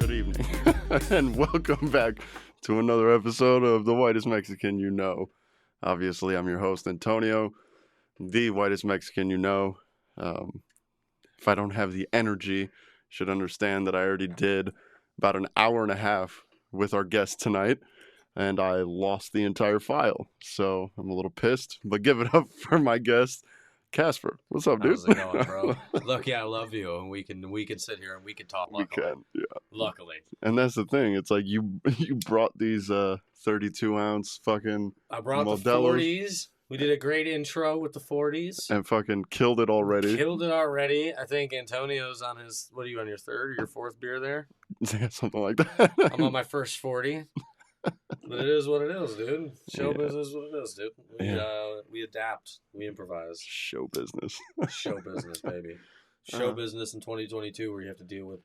Good evening, and welcome back to another episode of The Whitest Mexican You Know. Obviously, I'm your host, Antonio, the whitest Mexican you know. If I don't have the energy, you should understand that I already did about an hour and a half with our guest tonight, and I lost the entire file. So I'm a little pissed, but give it up for my guest, Casper. What's up, dude? How's it going, bro? Look, yeah, I love you, and we can sit here and we can talk. Luckily. We can, yeah. Luckily. And that's the thing. It's like you brought these 32-ounce fucking I brought Modelos. the 40s. We did a great intro with the 40s. And fucking killed it already. I think Antonio's on his, what are you, on your third or your fourth beer there? Yeah, something like that. I'm on my first 40. But it is what it is, dude. Show business is what it is, dude. We adapt. We improvise. Show business. Show business, baby. Show business in 2022 where you have to deal with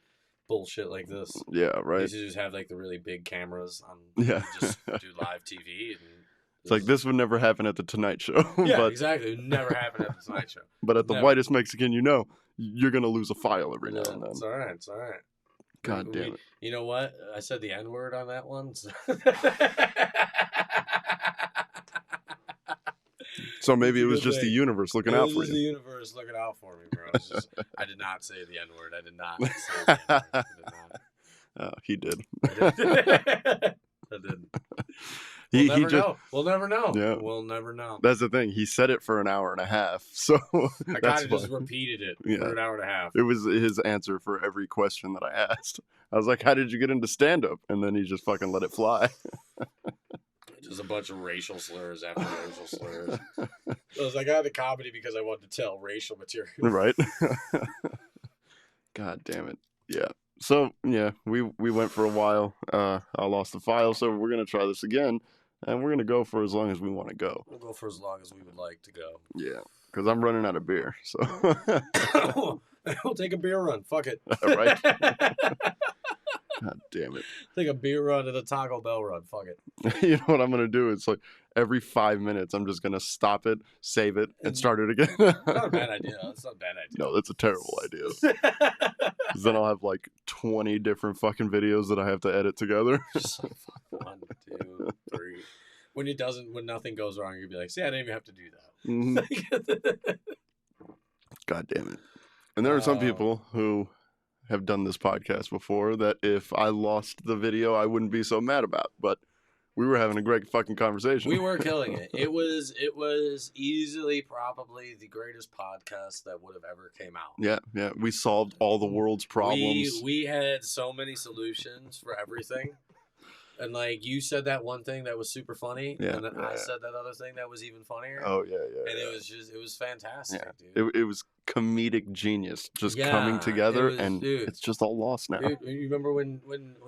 bullshit like this. Yeah, right. You used to just have like the really big cameras on. Yeah. Just do live TV. And it's like this would never happen at the Tonight Show. Yeah, but, exactly. It would never happen at the Tonight Show. But at the Whitest Mexican You Know, you're going to lose a file every now and then. It's all right. It's all right. God damn it. You know what? I said the N-word on that one. So maybe it was just the universe looking out for you. It was the universe looking out for me, bro. I did not say the N-word. I did not say the N-word. He did. I didn't. We'll never know. Yeah. We'll never know. That's the thing. He said it for an hour and a half. So I kind of just repeated it for an hour and a half. It was his answer for every question that I asked. I was like, how did you get into stand-up? And then he just fucking let it fly. Just a bunch of racial slurs after racial slurs. So I was like, I had the comedy because I wanted to tell racial material. Right. God damn it. Yeah. So, yeah, we went for a while. I lost the file, so we're going to try this again. And we're going to go for as long as we want to go. We'll go for as long as we would like to go. Yeah, because I'm running out of beer. So we'll take a beer run. Fuck it. Right? God damn it. Take a beer run and a Taco Bell run. Fuck it. You know what I'm going to do? It's like every 5 minutes, I'm just going to stop it, save it, and start it again. Not a bad idea. That's not a bad idea. No, that's a terrible idea. Then I'll have like 20 different fucking videos that I have to edit together. Just like 1, 2, 3. When nothing goes wrong, you'll be like, see, I didn't even have to do that. Mm-hmm. God damn it. And there are some people who have done this podcast before that if I lost the video, I wouldn't be so mad about. But we were having a great fucking conversation. We were killing it. It was easily probably the greatest podcast that would have ever came out. Yeah. We solved all the world's problems. We had so many solutions for everything. And like you said that one thing that was super funny, and then I said that other thing that was even funnier. Oh yeah. And it was fantastic, dude. It was comedic genius just coming together, it's just all lost now. Dude, you remember when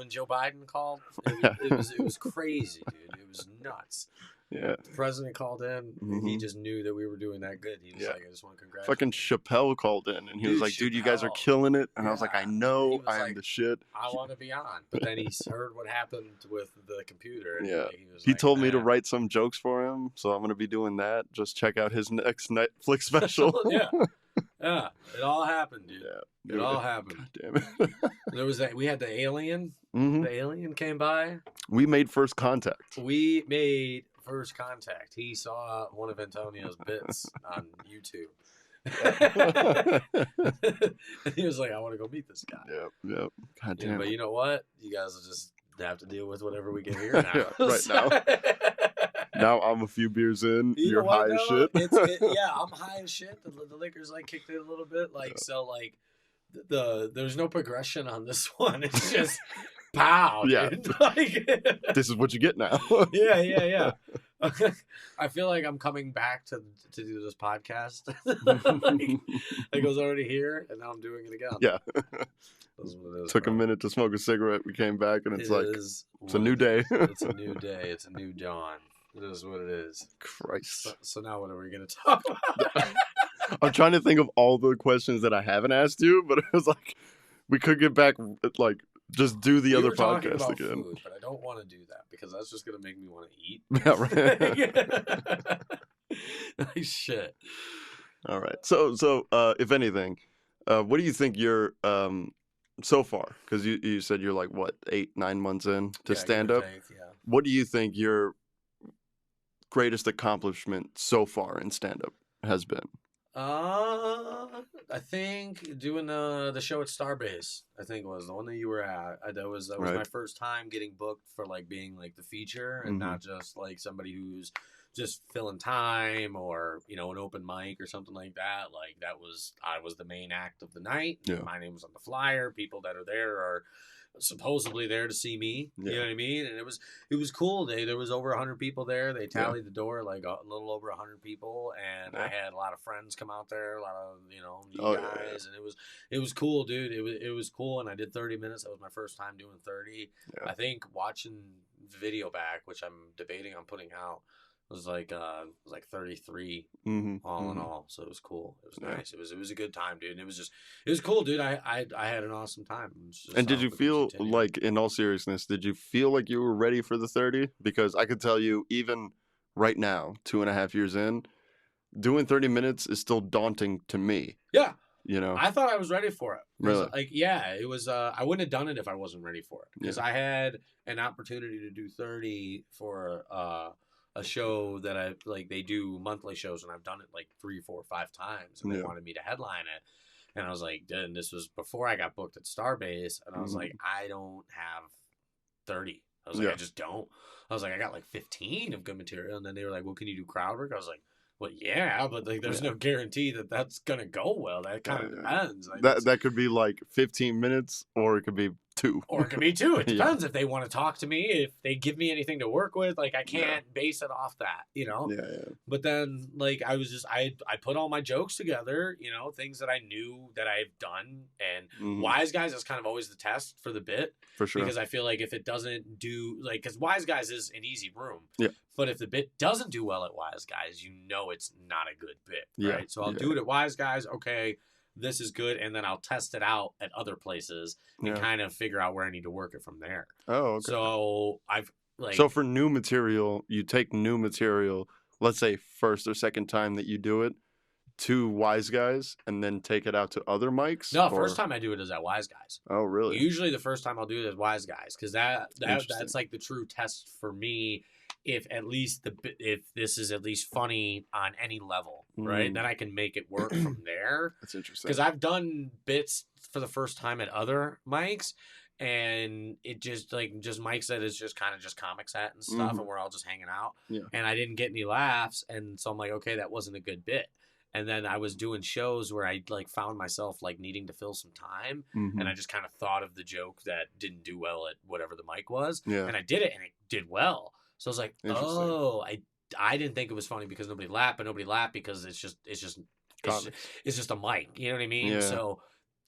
Joe Biden called? It was crazy, dude. It was nuts. Yeah. The president called in, and he just knew that we were doing that good. He was like, I just want to congratulate Fucking Chappelle called in, and he was like, dude, you guys are killing it. And I was like, I know, I am the shit. I want to be on. But then he heard what happened with the computer. And he told me to write some jokes for him, so I'm going to be doing that. Just check out his next Netflix special. Yeah, it all happened, dude. Yeah, it all happened. God damn it. There was we had the alien. Mm-hmm. The alien came by. We made first contact. He saw one of Antonio's bits on YouTube. He was like, I want to go meet this guy. Yep. God damn it. But you know what? You guys will just have to deal with whatever we get here now. Right now. Now I'm a few beers in. You're high as shit. I'm high as shit. The liquor's like kicked in a little bit. So there's no progression on this one. It's just pow. Yeah. Dude. This is what you get now. Yeah. I feel like I'm coming back to do this podcast. I was already here, and now I'm doing it again. Yeah. That's what it is. Took a minute to smoke a cigarette. We came back, and it's a new day. It's a new day. It's a new dawn. It is what it is. Christ. So now what are we going to talk about? I'm trying to think of all the questions that I haven't asked you, but it was like, we could get back, like, just do the other podcast again. Food, but I don't want to do that because that's just going to make me want to eat. Yeah, right. Like shit. All right. So if anything, what do you think your so far, because you said you're like what 8-9 months in to Yeah, stand give or up. take, yeah. What do you think your greatest accomplishment so far in stand up has been? I think doing the show at Starbase, I think was the one that you were at. That was my Right. first time getting booked for like being like the feature and Mm-hmm. not just like somebody who's just filling time or an open mic or something like that. Like I was the main act of the night. Yeah. My name was on the flyer. People that are there are supposedly there to see me. You Yeah. know what I mean? And it was cool. There was over 100 people there. They tallied the door, like a little over 100 people, and I Yeah. had a lot of friends come out there, a lot of you Oh, guys, and it was cool, dude. It was cool, and I did 30 minutes. That was my first time doing 30. Yeah. I think watching the video back, which I'm debating on putting out, was like 33 Mm-hmm. all in Mm-hmm. all. So it was cool. It was Yeah. nice. It was a good time, dude. And it was cool, dude. I had an awesome time. And did you feel like, in all seriousness, did you feel like you were ready for the 30? Because I could tell you, even right now, 2.5 years in, doing 30 minutes is still daunting to me. Yeah. You know, I thought I was ready for it. really. Like, yeah, it was. I wouldn't have done it if I wasn't ready for it. Because Yeah. I had an opportunity to do 30 for a show that I like. They do monthly shows, and I've done it like 3, 4, 5 times, and they Yeah. wanted me to headline it. And I was like, and this was before I got booked at Starbase, and I was like, I don't have 30. I was like, Yeah. I just don't. I was like, I got like 15 of good material, and then they were like, well, can you do crowd work? I was like, well, yeah, but like, there's Yeah. no guarantee that that's gonna go well. That kind of Yeah. depends. Like, That could be like 15 minutes, or it could be 2. or it could be 2. It Yeah. depends if they want to talk to me, if they give me anything to work with. Like, I can't base it off that, Yeah, yeah. But then, like, I was just I put all my jokes together, things that I knew that I've done, and Mhm. Wise Guys is kind of always the test for the bit. For sure. Because I feel like if it doesn't do, like, because Wise Guys is an easy room. Yeah. But if the bit doesn't do well at Wise Guys, it's not a good bit, right? Yeah. So I'll do it at Wise Guys. Okay, this is good, and then I'll test it out at other places and Yeah. kind of figure out where I need to work it from there. Oh, okay. So I've like So for new material, you take new material, let's say first or second time that you do it, to Wise Guys, and then take it out to other mics? no, or... first time I do it is at Wise Guys. Oh, really? Usually the first time I'll do it is Wise Guys, because Interesting. that's like the true test for me. If this is at least funny on any level, right? Mm. Then I can make it work from there. That's interesting. Because I've done bits for the first time at other mics, and it just mics that is just kind of just comic set and stuff, Mhm. and we're all just hanging out. Yeah. And I didn't get any laughs, and so I'm like, okay, that wasn't a good bit. And then I was doing shows where I like found myself like needing to fill some time, Mhm. and I just kind of thought of the joke that didn't do well at whatever the mic was, Yeah. and I did it, and it did well. So I was like, Interesting. oh, I didn't think it was funny because nobody laughed, but nobody laughed because it's just a mic. You know what I mean? Yeah. So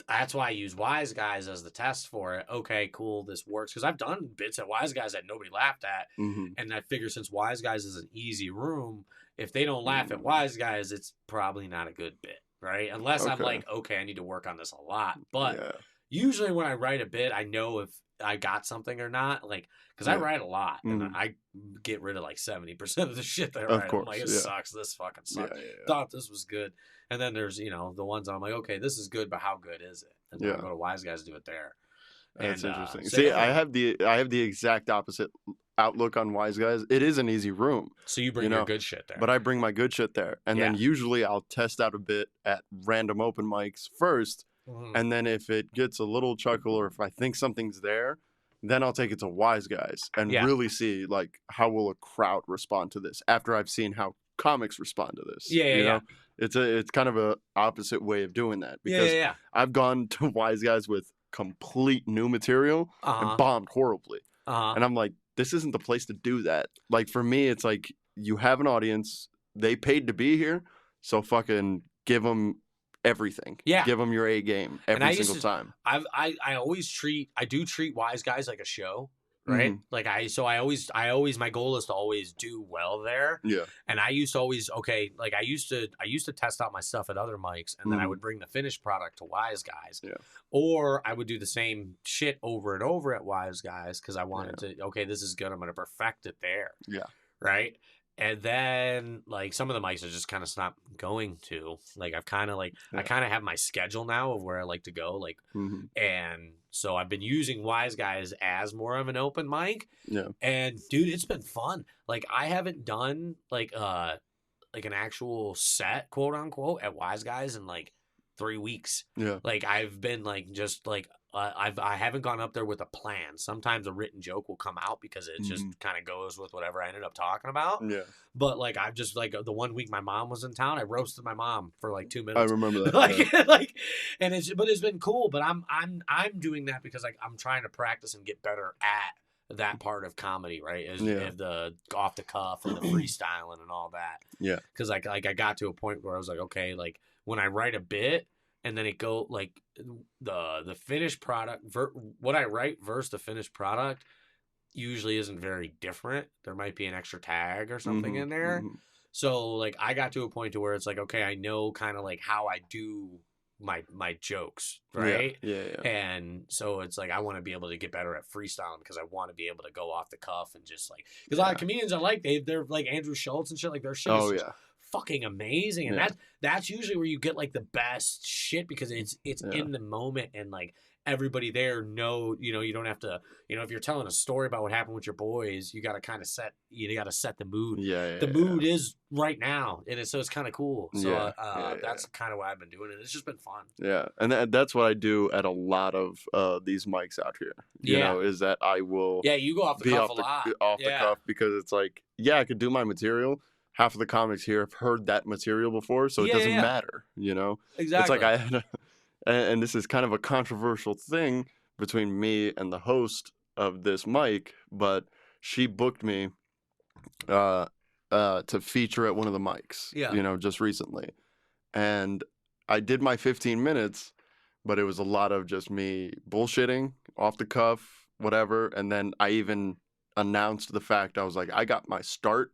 that's why I use Wise Guys as the test for it. Okay, cool, this works. Because I've done bits at Wise Guys that nobody laughed at. Mhm. And I figure since Wise Guys is an easy room, if they don't laugh at Wise Guys, it's probably not a good bit, right? Unless I'm Okay. like, okay, I need to work on this a lot. But Yeah. usually when I write a bit, I know if I got something or not. Like, because I Yeah. write a lot, and Mhm. I get rid of like 70% of the shit that I Of write. course, I'm like, it yeah. sucks. This fucking Yeah, sucks. yeah, yeah. Thought this was good. And then there's, the ones I'm like, okay, this is good, but how good is it? And then I'll Yeah. go to Wise Guys, do it there. That's And, interesting. so See, yeah. I have the exact opposite outlook on Wise Guys. It is an easy room, So you bring you your know, good shit there. but I bring my good shit there, and then Yeah. usually I'll test out a bit at random open mics first, Mhm. and then if it gets a little chuckle or if I think something's there, then I'll take it to Wise Guys and Yeah. really see like how will a crowd respond to this after I've seen how comics respond to this. Yeah, you yeah. know? It's kind of a opposite way of doing that because Yeah. I've gone to Wise Guys with complete new material Uh-huh. and bombed horribly. Uh-huh. And I'm like, this isn't the place to do that. Like for me, it's like you have an audience, they paid to be here, so fucking give them everything. Yeah. Give them your A game And I every used single to- time. I do treat Wise Guys like a show, right? Mhm. Like I always my goal is to always do well there. Yeah. And I used to always I used to test out my stuff at other mics, and then I Mhm. would bring the finished product to Wise Guys. Yeah. Or I would do the same shit over and over at Wise Guys because I wanted to, okay, this is good, I'm gonna perfect it there. Yeah. Right. And then like some of the mics I just kind of stopped going to. Like I've kind of I Yeah. kind of have my schedule now of where I like to go. Like Mhm. and So I've been using Wise Guys as more of an open mic. Yeah. And dude, it's been fun. Like I haven't done like an actual set, quote unquote, at Wise Guys in like 3 weeks. Yeah. Like I've been like just like I haven't gone up there with a plan. Sometimes a written joke will come out because it just kind of goes with whatever I ended up talking about. Yeah. But like I've just like the 1 week my mom was in town, I roasted my mom for like 2 minutes. I remember that. like and it's been cool. But I'm doing that because like I'm trying to practice and get better at that part of comedy, right? As the off the cuff and the freestyling and all that. Yeah. Because like I got to a point where I was like, okay, like when I write a bit and then it go like the finished product, what I write versus the finished product usually isn't very different. There might be an extra tag or something in there. So like I got to a point to where it's like, okay, I know kind of like how I do my jokes, right? Yeah. And so it's like I want to be able to get better at freestyling because I want to be able to go off the cuff and just like because a lot of comedians I like they're like Andrew Schultz and shit, like their shit is fucking amazing, and that's usually where you get like the best shit because it's in the moment and like everybody there you don't have to, if you're telling a story about what happened with your boys, you got to kind of set the mood. The mood is right now, and so it's kind of cool. So that's kind of what I've been doing, and it's just been fun. Yeah, and that's what I do at a lot of these mics out here. You know, is that I will you go off the cuff a lot. Off the cuff because it's like I could do my material. Half of the comics here have heard that material before, so it doesn't matter. You know, exactly. It's like I had and this is kind of a controversial thing between me and the host of this mic, but she booked me to feature at one of the mics, just recently. And I did my 15 minutes, but it was a lot of just me bullshitting off the cuff, whatever. And then I even announced the fact, I was like, I got my start,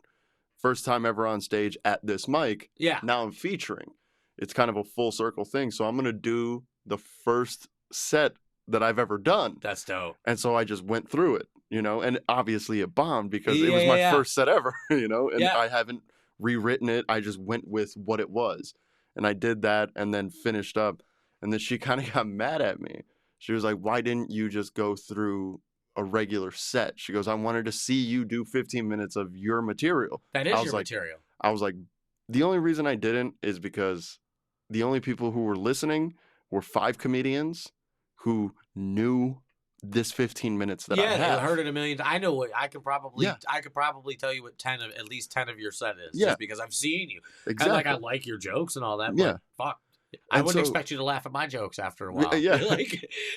first time ever on stage at this mic. Yeah. Now I'm featuring. It's kind of a full circle thing. So I'm going to do the first set that I've ever done. That's dope. And so I just went through it, and obviously it bombed because it was my first set ever, and I haven't rewritten it. I just went with what it was. And I did that and then finished up. And then she kind of got mad at me. She was like, why didn't you just go through a regular set? She goes, I wanted to see you do 15 minutes of your material. That is your material. I was like, the only reason I didn't is because the only people who were listening were 5 comedians who knew this 15 minutes that I have. Yeah, heard it a million times. I know what I could probably tell you what at least 10 of your set is. Just because I've seen you. Exactly. I like your jokes and all that. But fuck. I wouldn't expect you to laugh at my jokes after a while. Yeah.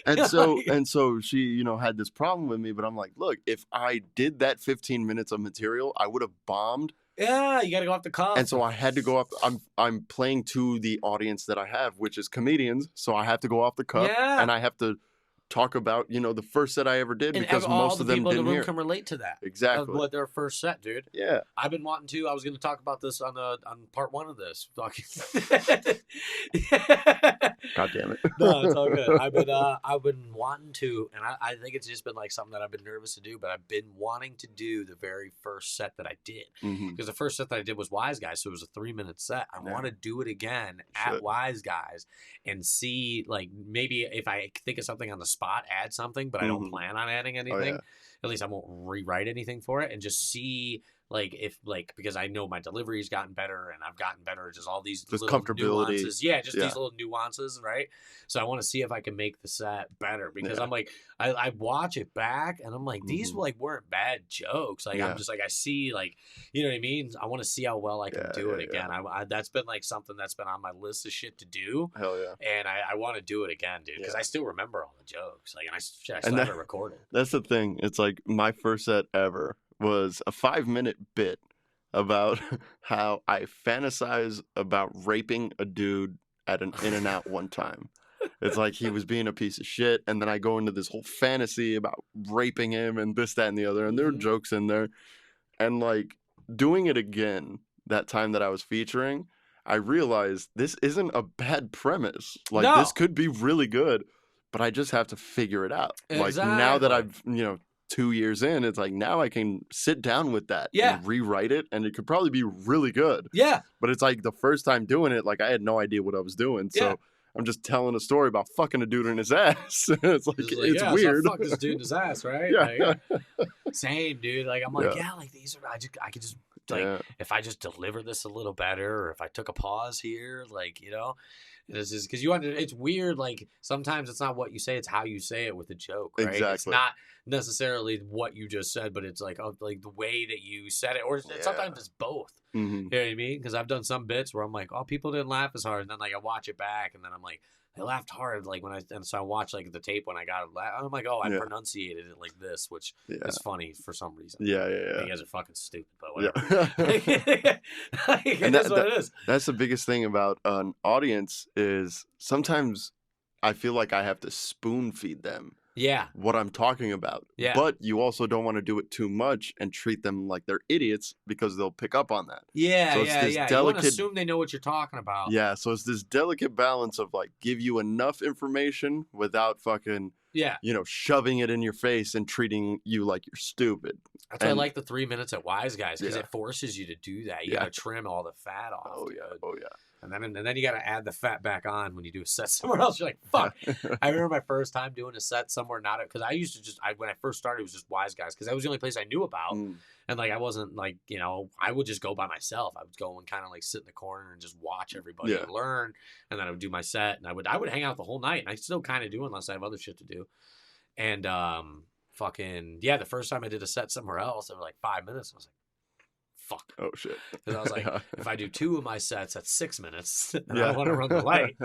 And so she, had this problem with me, but I'm like, look, if I did that 15 minutes of material, I would have bombed. Yeah, you got to go off the cuff. And so I had to go up. I'm playing to the audience that I have, which is comedians. So I have to go off the cuff, and I have to talk about the first set I ever did because most of them didn't hear. All the people in the room can relate to that. Exactly. What their first set, dude. Yeah. I've been wanting to. I was going to talk about this on part 1 of this. God damn it. No, it's all good. I've been wanting to, and I think it's just been like something that I've been nervous to do, but I've been wanting to do the very first set that I did. Because the first set that I did was Wise Guys, so it was a 3-minute set. I want to do it again at Wise Guys and see, like, maybe if I think of something on the spot, add something, but I don't plan on adding anything. At least I won't rewrite anything for it, and just see because I know my delivery's gotten better and I've gotten better at just all these little nuances. Yeah, just these little nuances, right? So I want to see if I can make the set better because I'm like, I watch it back and I'm like, these weren't bad jokes. Like I'm just like, I see you know what I mean? I want to see how well I can do it again. I that's been like something that's been on my list of shit to do. Hell yeah. And I want to do it again, dude, because I still remember all the jokes. Like, and I still have it recorded. That's the thing. It's like my first set ever was a 5-minute bit about how I fantasize about raping a dude at an In-N-Out one time. It's like he was being a piece of shit, and then I go into this whole fantasy about raping him and this, that, and the other, and there are jokes in there. And like doing it again that time that I was featuring, I realized this isn't a bad premise. Like this could be really good, but I just have to figure it out. Exactly. Like now that I've 2 years in, it's like now I can sit down with that and rewrite it, and it could probably be really good. Yeah. But it's like the first time doing it, like I had no idea what I was doing. So I'm just telling a story about fucking a dude in his ass. It's like, it's yeah, weird. So fuck this dude in his ass, right? Yeah. Same, dude. Like I'm like, like these are I could just like if I just deliver this a little better, or if I took a pause here, like it's just because it's weird. Like sometimes it's not what you say, it's how you say it with the joke, right? Exactly. It's not necessarily what you just said, but it's like like the way that you said it, or sometimes it's both. Mm-hmm. You know what I mean? Because I've done some bits where I'm like, oh, people didn't laugh as hard, and then like I watch it back, and then I'm like, I laughed hard, like so I watched like the tape when I got it. I'm like, oh, I pronunciated it like this, which is funny for some reason. Yeah. You guys are fucking stupid, but whatever. It is what it is. That's the biggest thing about an audience is sometimes I feel like I have to spoon feed them. Yeah. What I'm talking about. Yeah. But you also don't want to do it too much and treat them like they're idiots because they'll pick up on that. Yeah, so you want to assume they know what you're talking about. Yeah, so it's this delicate balance of like give you enough information without fucking shoving it in your face and treating you like you're stupid. That's why I like the 3 minutes at Wise Guys, because it forces you to do that. You got to trim all the fat off. Oh yeah. And then you got to add the fat back on when you do a set somewhere else. You're like, fuck. I remember my first time doing a set somewhere, because I used to when I first started, it was just Wise Guys, because that was the only place I knew about. And like, I wasn't like, I would just go by myself. I would go and kind of like sit in the corner and just watch everybody and learn. And then I would do my set, and I would hang out the whole night. And I still kind of do, unless I have other shit to do. And the first time I did a set somewhere else, it was like 5 minutes. I was like, fuck. Oh shit. Because I was like, if I do 2 of my sets, that's 6 minutes, and I want to run the light.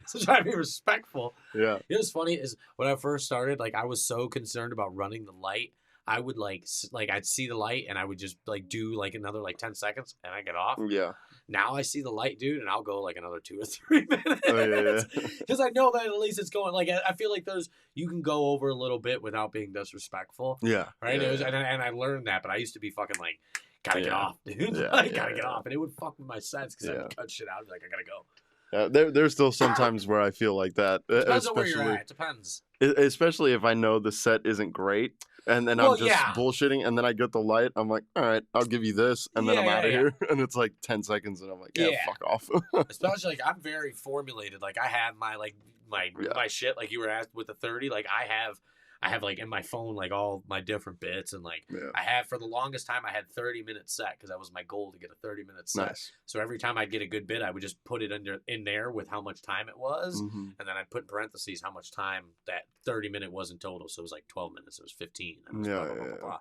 So try to be respectful. Yeah. It was funny is when I first started, like I was so concerned about running the light. I would like I'd see the light and I would just like do like another like 10 seconds and I get off. Yeah. Now I see the light, dude, and I'll go like another 2 or 3 minutes. Oh, yeah. Because I know that at least it's going, like, I feel like you can go over a little bit without being disrespectful. Yeah. Right? Yeah, and I learned that, but I used to be fucking like, gotta get off, dude. Gotta get off. And it would fuck with my sets because I would cut shit out and be like, I gotta go. There's still sometimes where I feel like that. Depends on where you're at. It depends. Especially if I know the set isn't great. And then I'm just bullshitting, and then I get the light. I'm like, all right, I'll give you this, and then I'm out of here. And it's like 10 seconds, and I'm like, fuck off. Especially, like, I'm very formulated. Like, I have my, like, my shit, like you were asked with the 30. Like, I have, like, in my phone, like, all my different bits. And, like, I have, for the longest time, I had 30-minute set, because that was my goal, to get a 30-minute set. Nice. So every time I'd get a good bit, I would just put it in there with how much time it was. Mm-hmm. And then I'd put in parentheses how much time that 30-minute was in total. So it was like 12 minutes. It was 15. It was blah, blah, blah, blah, blah.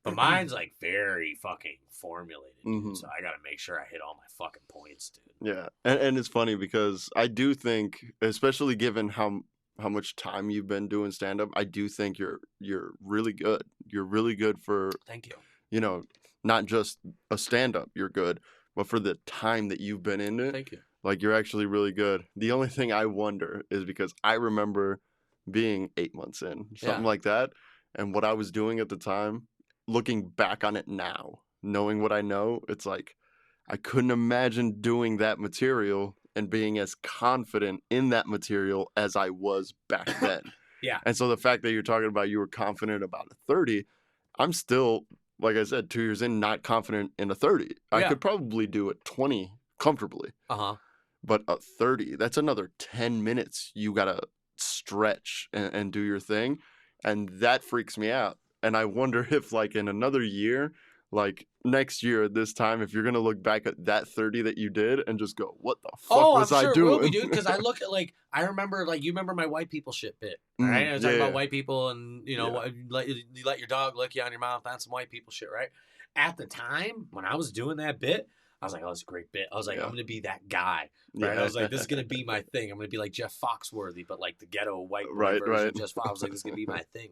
But mine's, like, very fucking formulated, dude. So I got to make sure I hit all my fucking points, dude. Yeah. And it's funny because I do think, especially given how much time you've been doing stand-up, I do think you're really good. You're really good for, thank you. Not just a stand-up, you're good, but for the time that you've been in it. Thank you. Like, you're actually really good. The only thing I wonder is because I remember being 8 months in, something like that, and what I was doing at the time, looking back on it now, knowing what I know, it's like, I couldn't imagine doing that material and being as confident in that material as I was back then. Yeah. And so the fact that you're talking about you were confident about a 30, I'm still, like I said, 2 years in, not confident in a 30. I could probably do a 20 comfortably. Uh-huh. But a 30, that's another 10 minutes you got to stretch and do your thing. And that freaks me out. And I wonder if, like, in another year, like next year at this time, if you're going to look back at that 30 that you did and just go, what the fuck was I doing? I'm sure it will be, dude, because I look at, like, I remember, like, you remember my white people shit bit, right? I was talking about white people and, you let your dog lick you on your mouth. That's some white people shit, right? At the time, when I was doing that bit, I was like, oh, it's a great bit. I was like, I'm going to be that guy, right? I was like, this is going to be my thing. I'm going to be like Jeff Foxworthy, but like the ghetto white version of Jeff Fox. I was like, this is going to be my thing.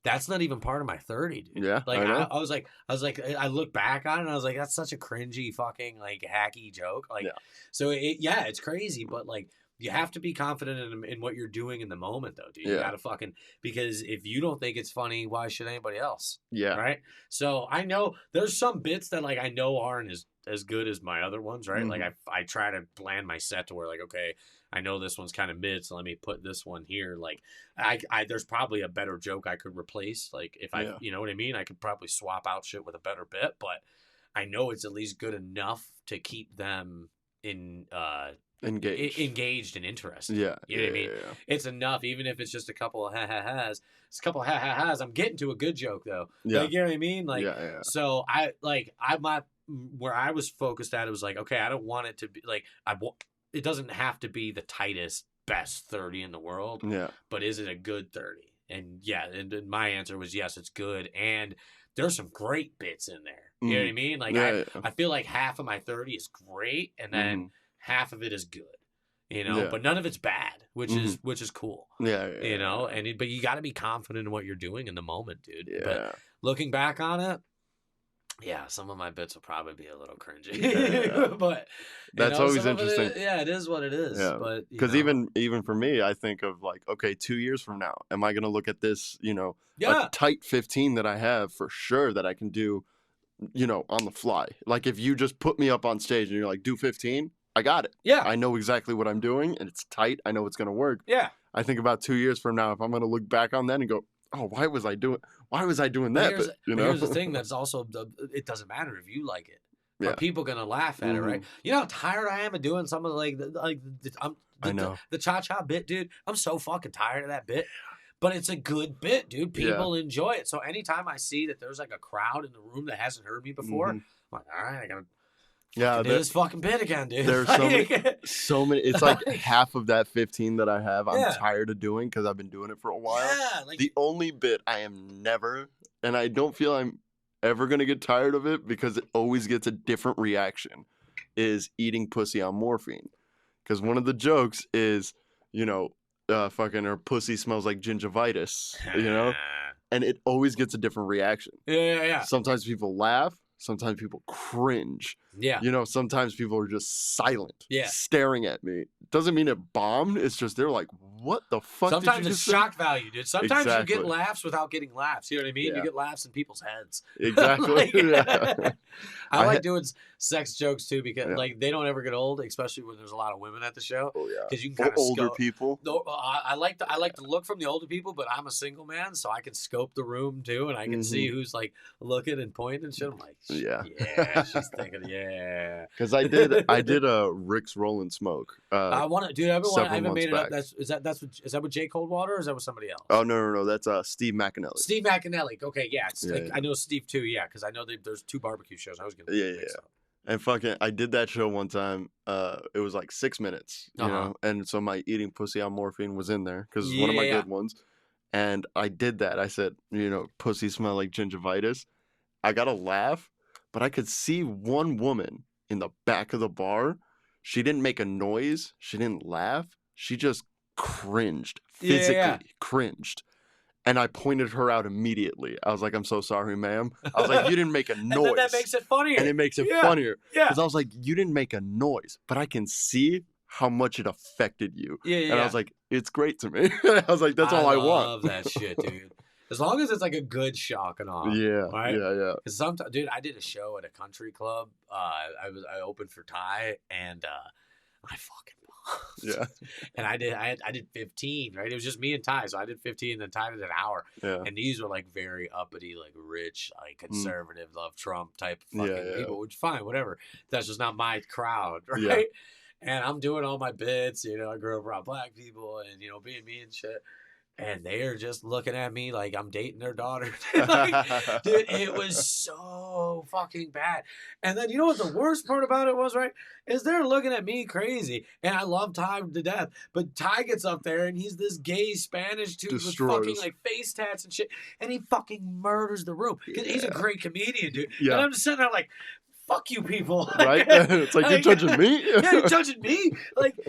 That's not even part of my 30, dude. Yeah, like I was like, I look back on it and I was like, that's such a cringy fucking like hacky joke. Like, so it's crazy, but like you have to be confident in what you're doing in the moment, though, dude. You gotta fucking, because if you don't think it's funny, why should anybody else? Yeah. Right. So I know there's some bits that like I know aren't as good as my other ones, right? Like I try to plan my set to where like, okay, I know this one's kind of mid, so let me put this one here. Like, I there's probably a better joke I could replace. Like, if I, you know what I mean? I could probably swap out shit with a better bit, but I know it's at least good enough to keep them in engaged and interested. Yeah. You know what I mean? Yeah. It's enough, even if it's just a couple of ha-ha-has. It's a couple of ha-ha-has. I'm getting to a good joke, though. Yeah. Like, you know what I mean? Like, Yeah. so where I was focused at, it was like, okay, I don't want it to be like, it doesn't have to be the tightest, best 30 in the world. Yeah. But is it a good 30? And yeah, and my answer was yes, it's good. And there's some great bits in there. You know what I mean? Like, I feel like half of my 30 is great, and then half of it is good. You know, but none of it's bad, which is cool. Yeah. You know, but you got to be confident in what you're doing in the moment, dude. Yeah. But looking back on it, yeah, some of my bits will probably be a little cringy. Yeah. But that's always interesting. It is what it is. Yeah. But because even for me, I think of like, okay, 2 years from now, am I gonna look at this, a tight 15 that I have for sure that I can do, on the fly. Like if you just put me up on stage and you're like, do 15, I got it. Yeah. I know exactly what I'm doing and it's tight. I know it's gonna work. Yeah. I think about 2 years from now, if I'm gonna look back on that and go, oh, why was I doing that? Here's the thing that's also, it doesn't matter if you like it. Yeah. Are people gonna laugh at it, right? You know how tired I am of doing some of the cha-cha bit, dude? I'm so fucking tired of that bit. But it's a good bit, dude. People enjoy it. So anytime I see that there's like a crowd in the room that hasn't heard me before, I'm like, all right, I gotta do this fucking bit again, dude. There's so many. It's like half of that 15 that I have, I'm tired of doing because I've been doing it for a while. Yeah, the only bit I am never, and I don't feel I'm ever going to get tired of it because it always gets a different reaction, is eating pussy on morphine. Because one of the jokes is, fucking her pussy smells like gingivitis, and it always gets a different reaction. Yeah. Sometimes people laugh. Sometimes people cringe. Yeah. Sometimes people are just silent. Yeah. Staring at me. Doesn't mean it bombed. It's just they're like, what the fuck Sometimes did you it's just shock value, dude. Sometimes you get laughs without getting laughs. You know what I mean? Yeah. You get laughs in people's heads. Exactly. I like doing sex jokes too because they don't ever get old, especially when there's a lot of women at the show. Oh yeah. Because you can kind of older people. No, I like to look from the older people, but I'm a single man, so I can scope the room too, and I can see who's like looking and pointing and shit. I'm like, yeah, she's thinking, yeah. Because I did a Rick's Rollin' Smoke. I want to, dude. I haven't made it up. Is that with Jay Coldwater or is that with somebody else? Oh no. That's Steve McAnally. Steve McAnally. Okay, yeah. I know Steve too. Yeah, because I know there's 2 barbecue shows. I was gonna mix up. And fucking, I did that show one time. It was like 6 minutes, you know, and so my eating pussy on morphine was in there because it's one of my good ones. And I did that. I said, pussy smell like gingivitis. I got a laugh, but I could see one woman in the back of the bar. She didn't make a noise. She didn't laugh. She just cringed, physically cringed. And I pointed her out immediately. I was like, I'm so sorry, ma'am. I was like, you didn't make a noise. And then that makes it funnier. And it makes it funnier. Yeah. Because I was like, you didn't make a noise, but I can see how much it affected you. Yeah. And I was like, it's great to me. I was like, that's all I want. I love that shit, dude. As long as it's like a good shock and awe. Yeah. Right? Yeah. Because sometimes, dude, I did a show at a country club. I opened for Ty, and I fucking yeah. And I did 15, right? It was just me and Ty, so I did 15, and then Ty did an hour. Yeah. And these were like very uppity, like rich, like conservative, love Trump type fucking people, which fine, whatever. That's just not my crowd, right? Yeah. And I'm doing all my bits, I grew up around black people and being me and shit. And they're just looking at me like I'm dating their daughter. Like, dude, it was so fucking bad. And then you know what the worst part about it was, right? Is they're looking at me crazy. And I love Ty to death. But Ty gets up there and he's this gay Spanish dude with fucking like face tats and shit. And he fucking murders the room. He's a great comedian, dude. Yeah. And I'm just sitting there like, fuck you people. Right? It's like, you're judging me? Yeah, you're judging me?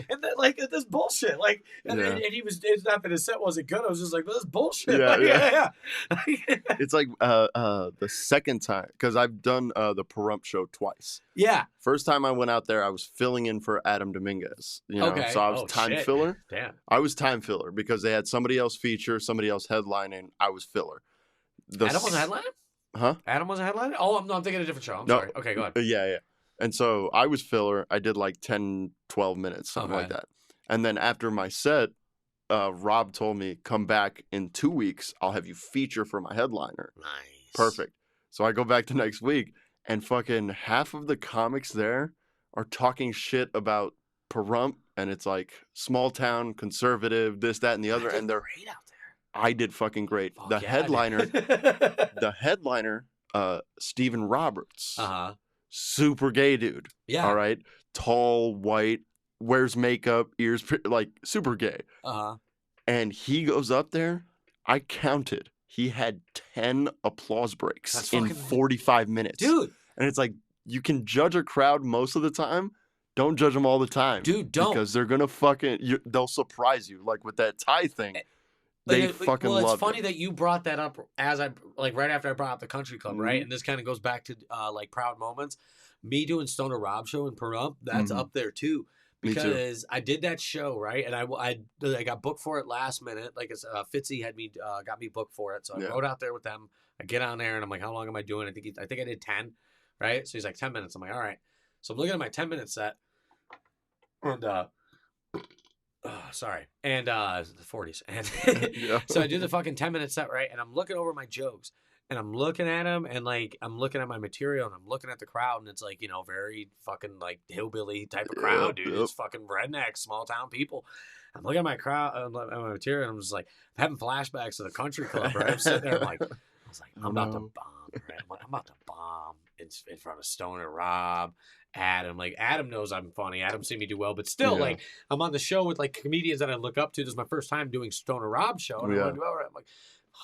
And this bullshit. And he was, it's not that his set wasn't good. I was just like, this is bullshit. Yeah. It's like the second time, because I've done the Pahrump show twice. Yeah. First time I went out there, I was filling in for Adam Dominguez. Okay. So I was time filler. Damn. I was time filler because they had somebody else feature, somebody else headlining. I was filler. Adam was headlining? Huh? Adam was a headliner? Oh, I'm thinking of a different show. I'm sorry. Okay, go ahead. Yeah. And so I was filler. I did like 10, 12 minutes, something like that. And then after my set, Rob told me, come back in 2 weeks. I'll have you feature for my headliner. Nice. Perfect. So I go back to next week, and fucking half of the comics there are talking shit about Pahrump, and it's like small town, conservative, this, that, and the other, and they're great out there. I did fucking great. Fuck The yeah, headliner, dude. Stephen Roberts, Uh-huh. super gay dude. Yeah. All right, tall, white, wears makeup, ears like super gay. Uh-huh. And he goes up there. I counted. He had 10 applause breaks in 45 minutes, dude. And it's like you can judge a crowd most of the time. Don't judge them all the time, dude. Don't, because they're gonna they'll surprise you, like with that tie thing. They fucking love it. Well, it's funny that you brought that up as I right after I brought up the country club, right? And this kind of goes back to like proud moments. Me doing Stoner Rob show in Pahrump, that's up there too. Because I did that show, right? And I got booked for it last minute. Like Fitzy had me got me booked for it, so I rode out there with them. I get on there and I'm like, how long am I doing? I think I did 10, right? So he's like 10 minutes. I'm like, all right. So I'm looking at my 10-minute set, and sorry, and the 40s, and so I do the fucking 10-minute set, right? And I'm looking over my jokes. And I'm looking at him, and like I'm looking at my material, and I'm looking at the crowd, and it's like, you know, very fucking like hillbilly type of crowd, dude. It's fucking redneck, small town people. I'm looking at my crowd, at my material, and I'm just like I'm having flashbacks to the country club, right? I'm sitting there, like I'm about to bomb, right? I'm about to bomb in front of Stoner Rob, Adam. Like Adam knows I'm funny. Adam's seen me do well, but still, like I'm on the show with like comedians that I look up to. This is my first time doing Stoner Rob show, and I'm like, oh,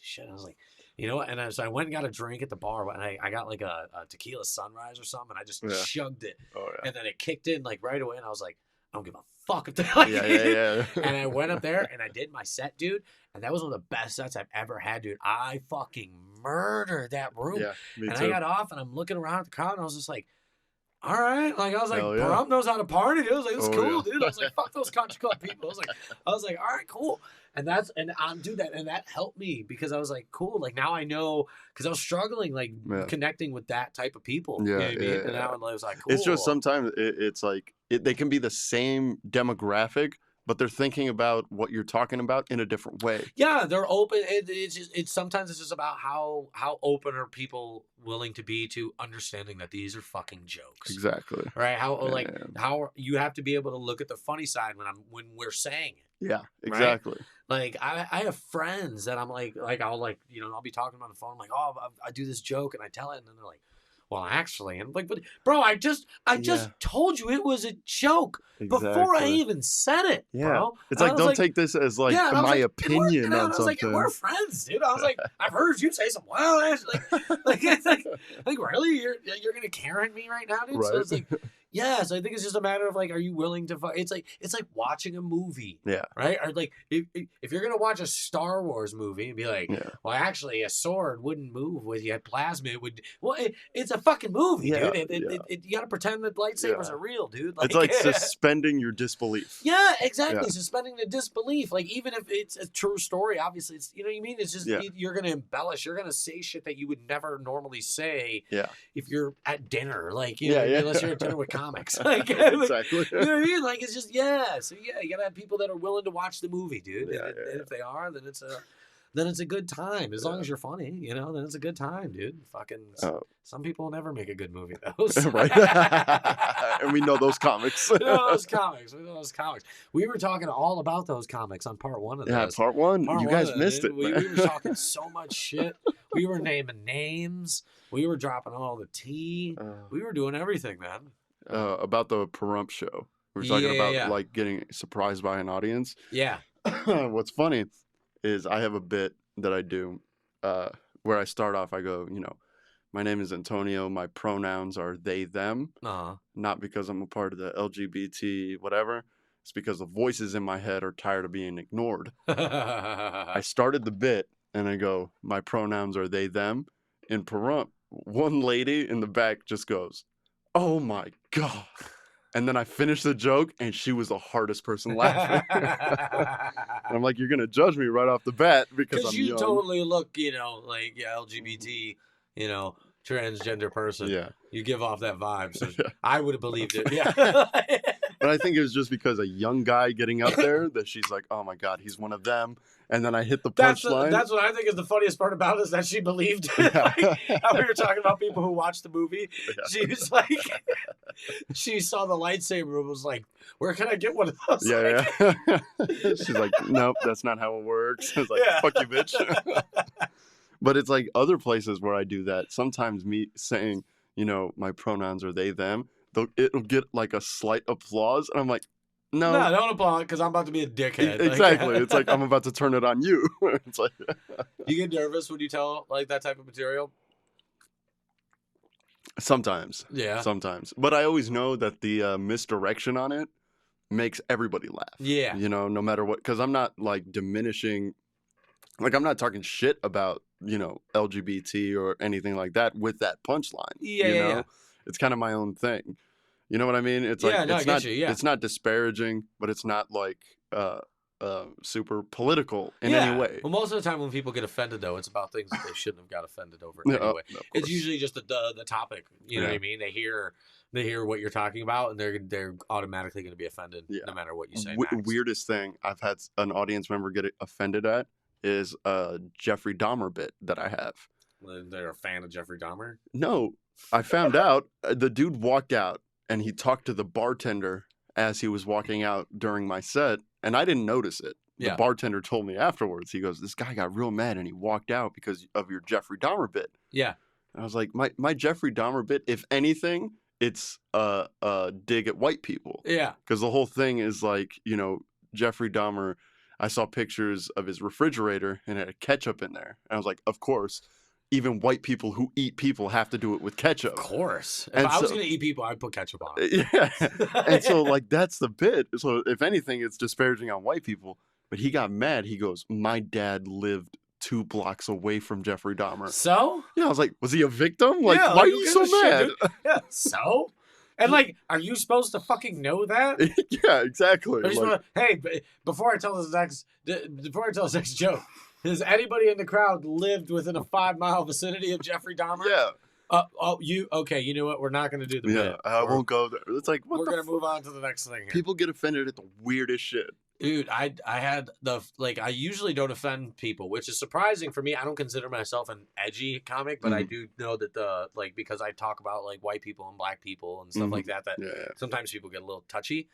shit. I was like. You know, and so I went and got a drink at the bar, and I got like a tequila sunrise or something, and I just chugged it. And then it kicked in like right away, and I was like, I don't give a fuck if they like it. And I went up there and I did my set, dude, and that was one of the best sets I've ever had, dude. I fucking murdered that room. Me and too. I got off, and I'm looking around at the crowd, and I was just like, all right, like I was like, Pahrump knows how to party, dude. I was like, it's cool, dude. I was like, fuck those country club people. I was like, all right, cool. And dude, that helped me because I was like, cool. Like now I know, because I was struggling, like connecting with that type of people. You know what I mean? And now I was like, cool. It's just sometimes it's like they can be the same demographic, but they're thinking about what you're talking about in a different way. Yeah, they're open. It's sometimes it's just about how open are people willing to be to understanding that these are fucking jokes. Exactly. Right? How you have to be able to look at the funny side when we're saying it. Yeah, exactly. Right? Like I have friends that I'm like I'll you know, I'll be talking on the phone, I'm like, oh, I do this joke and I tell it, and then they're like, well, actually, and I'm like, but bro, I just told you it was a joke before I even said it, bro. It's like, don't take this as like my opinion on something. I was like, we're friends, dude. I was like, I've heard you say some wild ass, like really, you're gonna Karen me right now, dude. Right. So it's like, so I think it's just a matter of like, are you willing to? It's like watching a movie, right? Or like if you're gonna watch a Star Wars movie and be like, well, actually, a sword wouldn't move with you had plasma. It would. Well, it's a fucking movie, dude. You gotta pretend that lightsabers are real, dude. Like, it's like suspending your disbelief. Yeah, exactly. Suspending the disbelief. Like even if it's a true story, obviously, it's, you know what I mean. It's just you're gonna embellish. You're gonna say shit that you would never normally say. If you're at dinner, like you know, unless you're at dinner with comics, like exactly. You know what I mean? Like it's just So you gotta have people that are willing to watch the movie, dude. And if they are, then it's a good time. As long as you're funny, you know, then it's a good time, dude. Fucking some people never make a good movie though. So. Right. And we know those comics. We know those comics. We were talking all about those comics on part 1 of this. Yeah, part one. You guys missed it. We were talking so much shit. We were naming names. We were dropping all the tea. We were doing everything, man. About the Pahrump show. We were talking about like getting surprised by an audience. Yeah. What's funny is I have a bit that I do where I start off, I go, you know, my name is Antonio. My pronouns are they, them. Not because I'm a part of the LGBT whatever. It's because the voices in my head are tired of being ignored. I started the bit and I go, my pronouns are they, them. In Pahrump, one lady in the back just goes, oh my God. And then I finished the joke, and she was the hardest person laughing. And I'm like, you're going to judge me right off the bat because I'm young. Because you totally look, you know, like LGBT, you know, transgender person. Yeah. You give off that vibe. So I would have believed it. Yeah. But I think it was just because a young guy getting up there that she's like, oh my God, he's one of them. And then I hit the punchline. That's what I think is the funniest part about it, is that she believed it. Yeah. Like, how we were talking about people who watched the movie. Yeah. She was like, she saw the lightsaber and was like, where can I get one of those? Yeah, yeah. She's like, nope, that's not how it works. I was like, fuck you, bitch. But it's like other places where I do that. Sometimes me saying, my pronouns are they, them, it'll get like a slight applause. And I'm like, no, don't applaud because I'm about to be a dickhead. Exactly. It's like I'm about to turn it on you. It's like you get nervous when you tell like that type of material? Sometimes. Yeah. Sometimes. But I always know that the misdirection on it makes everybody laugh. Yeah. No matter what. Because I'm not like diminishing. Like I'm not talking shit about, LGBT or anything like that with that punchline. Yeah. It's kind of my own thing. You know what I mean? It's like it's not disparaging, but it's not like super political in any way. Well, most of the time when people get offended, though, it's about things that they shouldn't have got offended over anyway. It's usually just the topic. You know what I mean? They hear what you're talking about, and they're automatically going to be offended no matter what you say. Weirdest thing I've had an audience member get offended at is a Jeffrey Dahmer bit that I have. They're a fan of Jeffrey Dahmer? No, I found out the dude walked out. And he talked to the bartender as he was walking out during my set, and I didn't notice it. The bartender told me afterwards. He goes, this guy got real mad, and he walked out because of your Jeffrey Dahmer bit. Yeah. And I was like, my Jeffrey Dahmer bit, if anything, it's a dig at white people. Yeah. Because the whole thing is like, Jeffrey Dahmer, I saw pictures of his refrigerator, and it had ketchup in there. And I was like, of course. Even white people who eat people have to do it with ketchup. Of course. If I was going to eat people, I'd put ketchup on it. Yeah. And so, like, that's the bit. So, if anything, it's disparaging on white people. But he got mad. He goes, my dad lived 2 blocks away from Jeffrey Dahmer. So? Yeah, I was like, was he a victim? Like, why are you so mad? Yeah, so? And, like, are you supposed to fucking know that? Yeah, exactly. Hey, before I tell this next joke, has anybody in the crowd lived within a 5-mile vicinity of Jeffrey Dahmer? Yeah. You know what? We're not going to do the bit. I won't go there. It's like, we're going to move on to the next thing here. People get offended at the weirdest shit. Dude, I had I usually don't offend people, which is surprising for me. I don't consider myself an edgy comic, but I do know that because I talk about like white people and black people and stuff like that, sometimes people get a little touchy.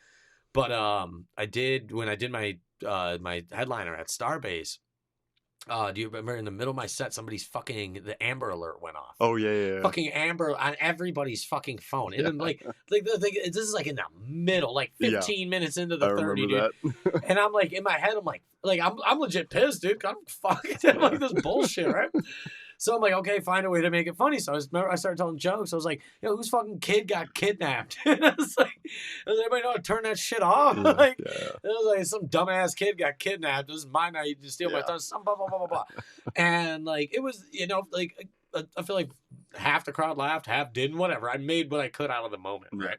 But I did when I did my headliner at Starbase. Do you remember in the middle of my set, the Amber Alert went off? Oh yeah. Fucking Amber on everybody's fucking phone, and then this is like in the middle, like 15 minutes into the 30, dude. And I'm like in my head, I'm legit pissed, dude. I'm fucking like this bullshit, right? So I'm like, okay, find a way to make it funny. So I started telling jokes. I was like, whose fucking kid got kidnapped? And I was like, does anybody know how to turn that shit off? It was like some dumbass kid got kidnapped. This is my night to steal my thunder. Some blah, blah, blah, blah, blah. And like, it was, I feel like half the crowd laughed, half didn't, whatever. I made what I could out of the moment, right?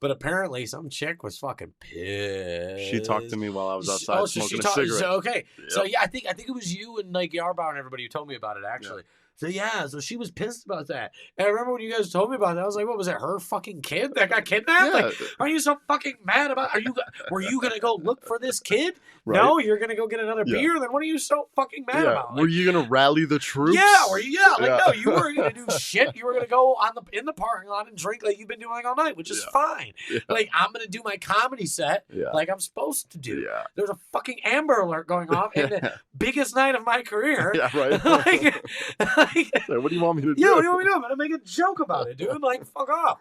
But apparently, some chick was fucking pissed. She talked to me while I was outside smoking a cigarette. So I think it was you and like Yarbauer and everybody who told me about it actually. So she was pissed about that. And I remember when you guys told me about that, I was like, what was it, her fucking kid that got kidnapped? Yeah. Like, are you so fucking mad about were you going to go look for this kid? Right. No, you're going to go get another beer? Then what are you so fucking mad about? Like, were you going to rally the troops? No, you weren't going to do shit. You were going to go in the parking lot and drink like you've been doing all night, which is fine. Yeah. Like, I'm going to do my comedy set like I'm supposed to do. Yeah. There's a fucking Amber Alert going off in the biggest night of my career. Yeah, right. What do you want me to do? Yeah, what do you want me to do? I'm going to make a joke about it, dude. Like, fuck off.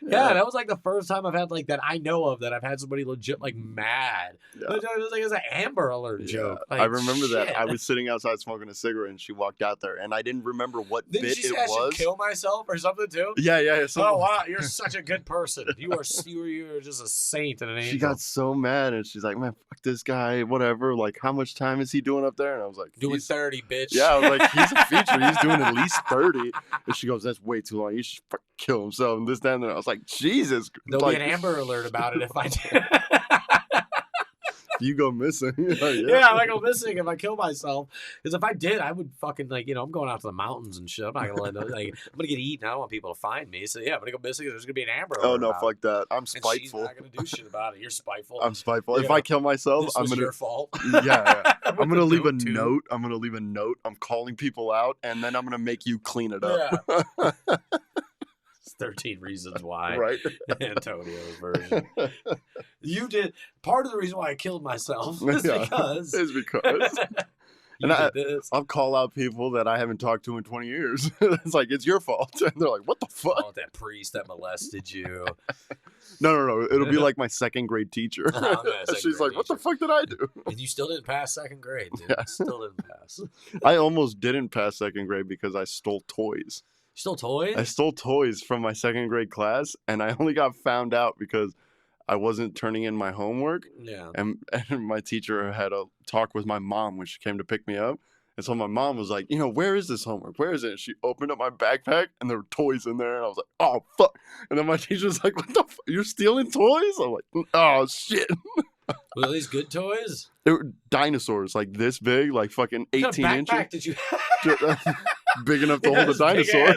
Yeah, that was like the first time I've had like that I know of that I've had somebody legit like mad. It was like it's an Amber Alert joke. Like, I remember that. I was sitting outside smoking a cigarette and she walked out there and I didn't remember what bit it was. I should kill myself or something too? Yeah. Oh wow, you're such a good person. You are just a saint and an angel. She got so mad and she's like, man, fuck this guy, whatever. Like, how much time is he doing up there? And I was like, doing 30, bitch. Yeah, I was like, he's a feature. He's doing at least 30. And she goes, that's way too long. You should fucking kill himself and this, that, and then I was like, Jesus. There'll be an Amber Alert about it if I do. you go missing. Yeah, I might go missing if I kill myself. Because if I did, I would fucking like, I'm going out to the mountains and shit. I'm not gonna let them, like, I'm gonna get eaten. I don't want people to find me. So yeah, I'm gonna go missing. There's gonna be an Amber Alert. Oh no, fuck that. I'm spiteful. And she's not gonna do shit about it. You're spiteful. I'm spiteful. If I kill myself, this I'm was gonna. your fault. Yeah. I'm gonna leave a note. I'm gonna leave a note. I'm calling people out, and then I'm gonna make you clean it up. Yeah. 13 Reasons Why. Right. Antonio's version. You did. Part of the reason why I killed myself is because. And I'll call out people that I haven't talked to in 20 years. It's like, it's your fault. And they're like, what the fuck? Oh, that priest that molested you. No. It'll be like my second grade teacher. She's like, what the fuck did I do? And you still didn't pass second grade, dude. Yeah. Still didn't pass. I almost didn't pass second grade because I stole toys. Stole toys? I stole toys from my second grade class, and I only got found out because I wasn't turning in my homework. Yeah. And my teacher had a talk with my mom when she came to pick me up. And so my mom was like, where is this homework? Where is it? And she opened up my backpack, and there were toys in there. And I was like, oh, fuck. And then my teacher's like, what the fuck? You're stealing toys? I'm like, oh, shit. Were these good toys? They were dinosaurs, like this big, like fucking 18 inches. What kind of backpack did you have? Big enough to hold a dinosaur.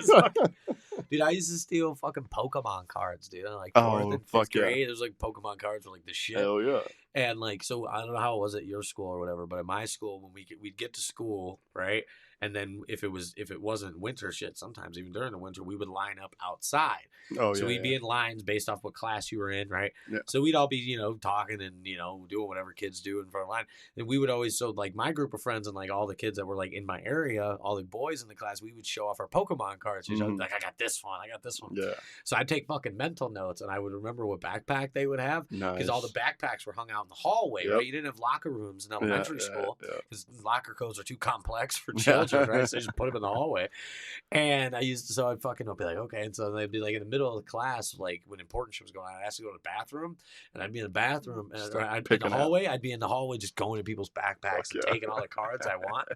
Dude, I used to steal fucking Pokemon cards, dude. Like 4th and 5th grade, there's like Pokemon cards were like the shit. Hell yeah. And like, so I don't know how it was at your school or whatever, but at my school, when we'd get to school, right? And then if it wasn't winter shit, sometimes even during the winter, we would line up outside. So we'd be in lines based off what class you were in, right? Yeah. So we'd all be, talking and, doing whatever kids do in front of line. And we would always, so like my group of friends and like all the kids that were like in my area, all the boys in the class, we would show off our Pokemon cards. Like, I got this one. Yeah. So I'd take fucking mental notes and I would remember what backpack they would have. Nice. Because all the backpacks were hung out in the hallway, right? You didn't have locker rooms in elementary school because locker codes are too complex for children, right? So you just put them in the hallway. And I'd fucking be like, okay. And so they'd be like in the middle of the class, like when important shit was going on, I asked to go to the bathroom, and I'd be in the bathroom, and I'd be in the hallway. I'd be in the hallway just going to people's backpacks and taking all the cards I want.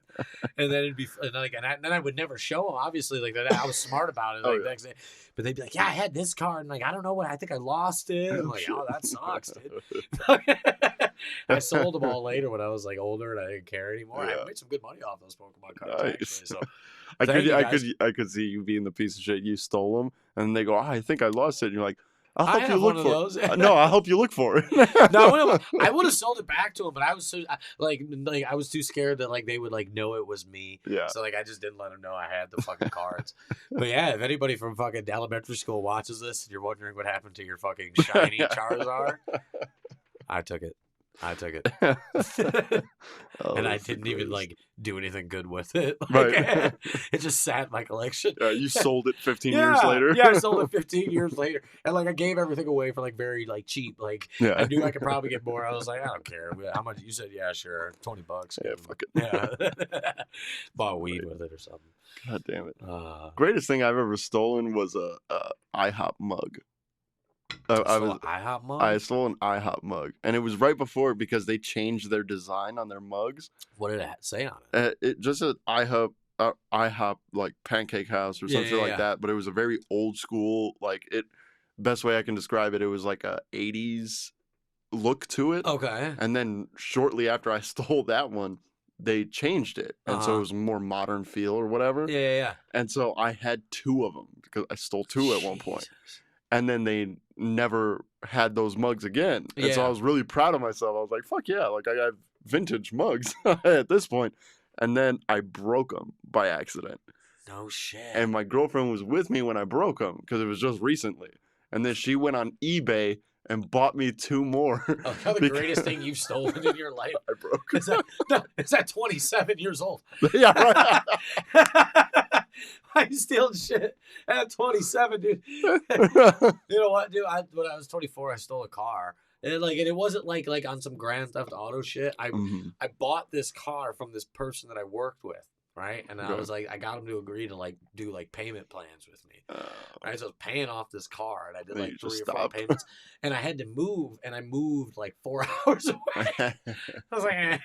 And then it'd be and then I would never show them. Obviously, like that, I was smart about it. Next day, but they'd be like, yeah, I had this card, and like I don't know what, I think I lost it. I'm like, oh, that sucks, dude. I sold them all later when I was like older and I didn't care anymore. I made some good money off those Pokemon cards. Nice. Actually, so. I could see you being the piece of shit. You stole them, and they go, oh, I think I lost it. And you're like, I'll help you look for it. No, I'll help you look for it. No, I would have sold it back to them, but I was so like I was too scared that like they would like know it was me. Yeah. So like I just didn't let them know I had the fucking cards. But yeah, if anybody from fucking elementary school watches this and you're wondering what happened to your fucking shiny Charizard, I took it. And I didn't even like do anything good with it. Like, right. It just sat in my collection. You sold it 15 years later. Yeah, I sold it 15 years later. And like I gave everything away for like very like cheap. Like I knew I could probably get more. I was like, I don't care. How much? You said, yeah, sure. $20. Yeah, fuck it. Yeah. Bought weed with it or something. God damn it. Greatest thing I've ever stolen was a IHOP mug. I stole an IHOP mug, and it was right before because they changed their design on their mugs. What did it say on it? It just said IHOP like Pancake House or something like that. But it was a very old school, like it. Best way I can describe it, it was like a 80s look to it. Okay. And then shortly after I stole that one, they changed it, and so it was a more modern feel or whatever. Yeah. And so I had 2 of them because I stole 2 at one point. And then they never had those mugs again. And so I was really proud of myself. I was like, fuck yeah, like I got vintage mugs at this point. And then I broke them by accident. No shit. And my girlfriend was with me when I broke them because it was just recently. And then she went on eBay and bought me 2 more. Oh, the greatest thing you've stolen in your life. I broke. Is that 27 years old? Yeah, right. I steal shit at 27, dude. You know what, dude? When I was 24, I stole a car. And it wasn't like on some Grand Theft Auto shit. I bought this car from this person that I worked with. right? And I was like, I got him to agree to like do like payment plans with me. Right, so I was paying off this car, and I did like 3 or 4 payments, and I had to move, and I moved like 4 hours away. I was like,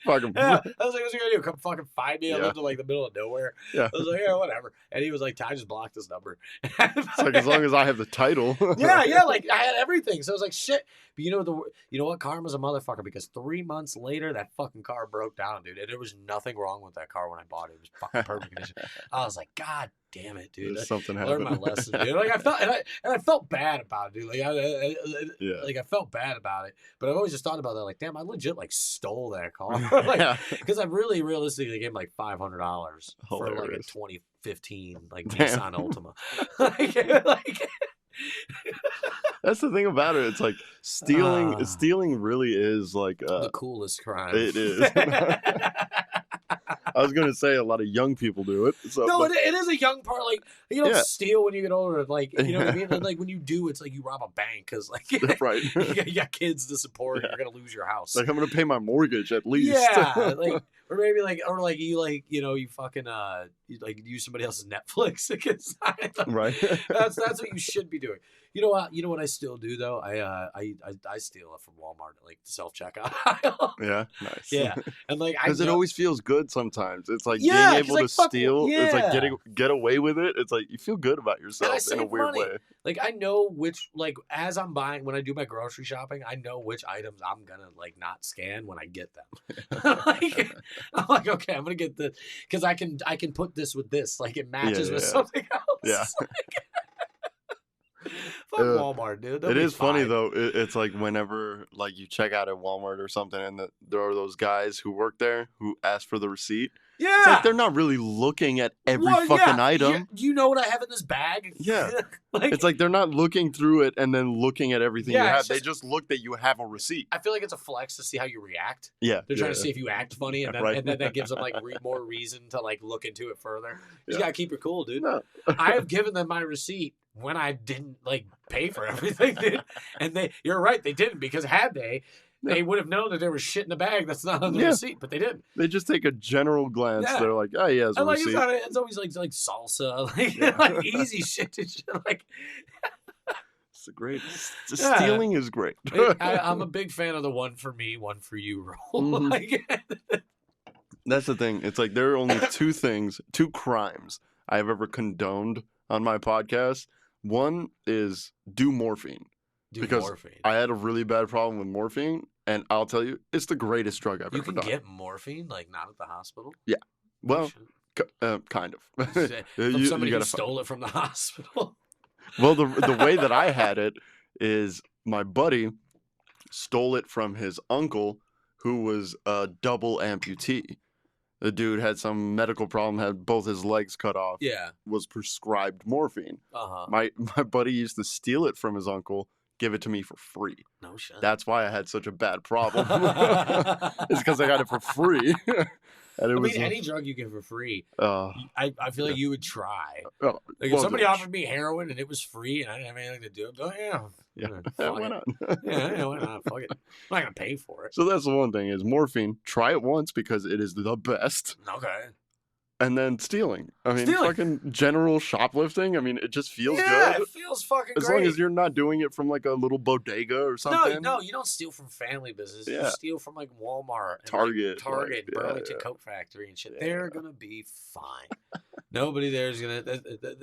Fuck him. yeah. I was like, what's he gonna do? Come fucking find me? I lived in like the middle of nowhere. Yeah. I was like, yeah, whatever. And he was like, I just blocked this number. It's like, as long as I have the title. yeah, like I had everything. So I was like, shit. But you know what? Karma's a motherfucker, because 3 months later, that fucking car broke down, dude. And there was nothing wrong with that car when I bought it. It was fucking perfect condition. I was like, God damn it, dude. Something I learned happened. my lesson, dude. Like I felt, and I felt bad about it, dude. Like I felt bad about it. But I've always just thought about that. Like, damn, I legit like stole that car. Like, because I really realistically gave him like $500 for like a 2015 like Nissan Altima. like That's the thing about it. It's like stealing really is like the coolest crime. It is. I was gonna say a lot of young people do it. So, no, it is a young part. Like, you don't steal when you get older. Like, you know what I mean? Like when you do, it's like you rob a bank because like right. you got kids to support. You're gonna lose your house. Like, I'm gonna pay my mortgage at least. Yeah, like or maybe like you fucking you like use somebody else's Netflix against right. That's what you should be doing. You know what I still do though? I steal it from Walmart, like the self checkout aisle. Yeah, nice. Yeah, and like because it always feels good sometimes. It's like being able to steal. Yeah. It's like get away with it. It's like you feel good about yourself in a weird way. Like I know which, like as I'm buying, when I do my grocery shopping, I know which items I'm gonna like not scan when I get them. I'm like, okay, I'm gonna get this because I can put this with this, like it matches with something else. Yeah. Fuck Walmart, dude. It is funny though. It's like whenever like you check out at Walmart or something, and there are those guys who work there who ask for the receipt. Yeah, it's like they're not really looking at every fucking item. Do you know what I have in this bag? Yeah, it's like they're not looking through it and then looking at everything you have. They just look that you have a receipt. I feel like it's a flex to see how you react. Yeah, they're trying to see if you act funny, and then that gives them like more reason to like look into it further. You gotta keep it cool, dude. No. I have given them my receipt when I didn't like pay for everything, dude. And you're right, they didn't, because had they would have known that there was shit in the bag that's not on the receipt, but they didn't. They just take a general glance. Yeah. They're like, oh, yeah, it's a receipt. It's always like salsa, like easy shit and shit. Like, it's great. Stealing is great. I'm a big fan of the one for me, one for you rule. Mm-hmm. That's the thing. It's like there are only two crimes I have ever condoned on my podcast. One is do morphine. Morphine. I had a really bad problem with morphine, and I'll tell you, it's the greatest drug I've ever done. You can get morphine, like, not at the hospital? Yeah. Well, kind of. From somebody who stole it from the hospital? Well, the way that I had it is my buddy stole it from his uncle, who was a double amputee. The dude had some medical problem, had both his legs cut off. Yeah. Was prescribed morphine. Uh-huh. My buddy used to steal it from his uncle, give it to me for free. No shit. That's why I had such a bad problem. It's because I got it for free. And any drug you get for free, I feel like you would try. Like if somebody offered me heroin and it was free and I didn't have anything to do, I'd be like, why not? Why not? Fuck it. I'm not gonna pay for it. So that's the one thing is morphine. Try it once because it is the best. Okay. And then stealing. I mean, fucking general shoplifting. I mean, it just feels good. Yeah, it feels fucking great. As long as you're not doing it from like a little bodega or something. No, you don't steal from family business. Yeah. You steal from like Walmart, and Target, Burlington Coat Factory and shit. Yeah. They're gonna be fine. Nobody there's gonna.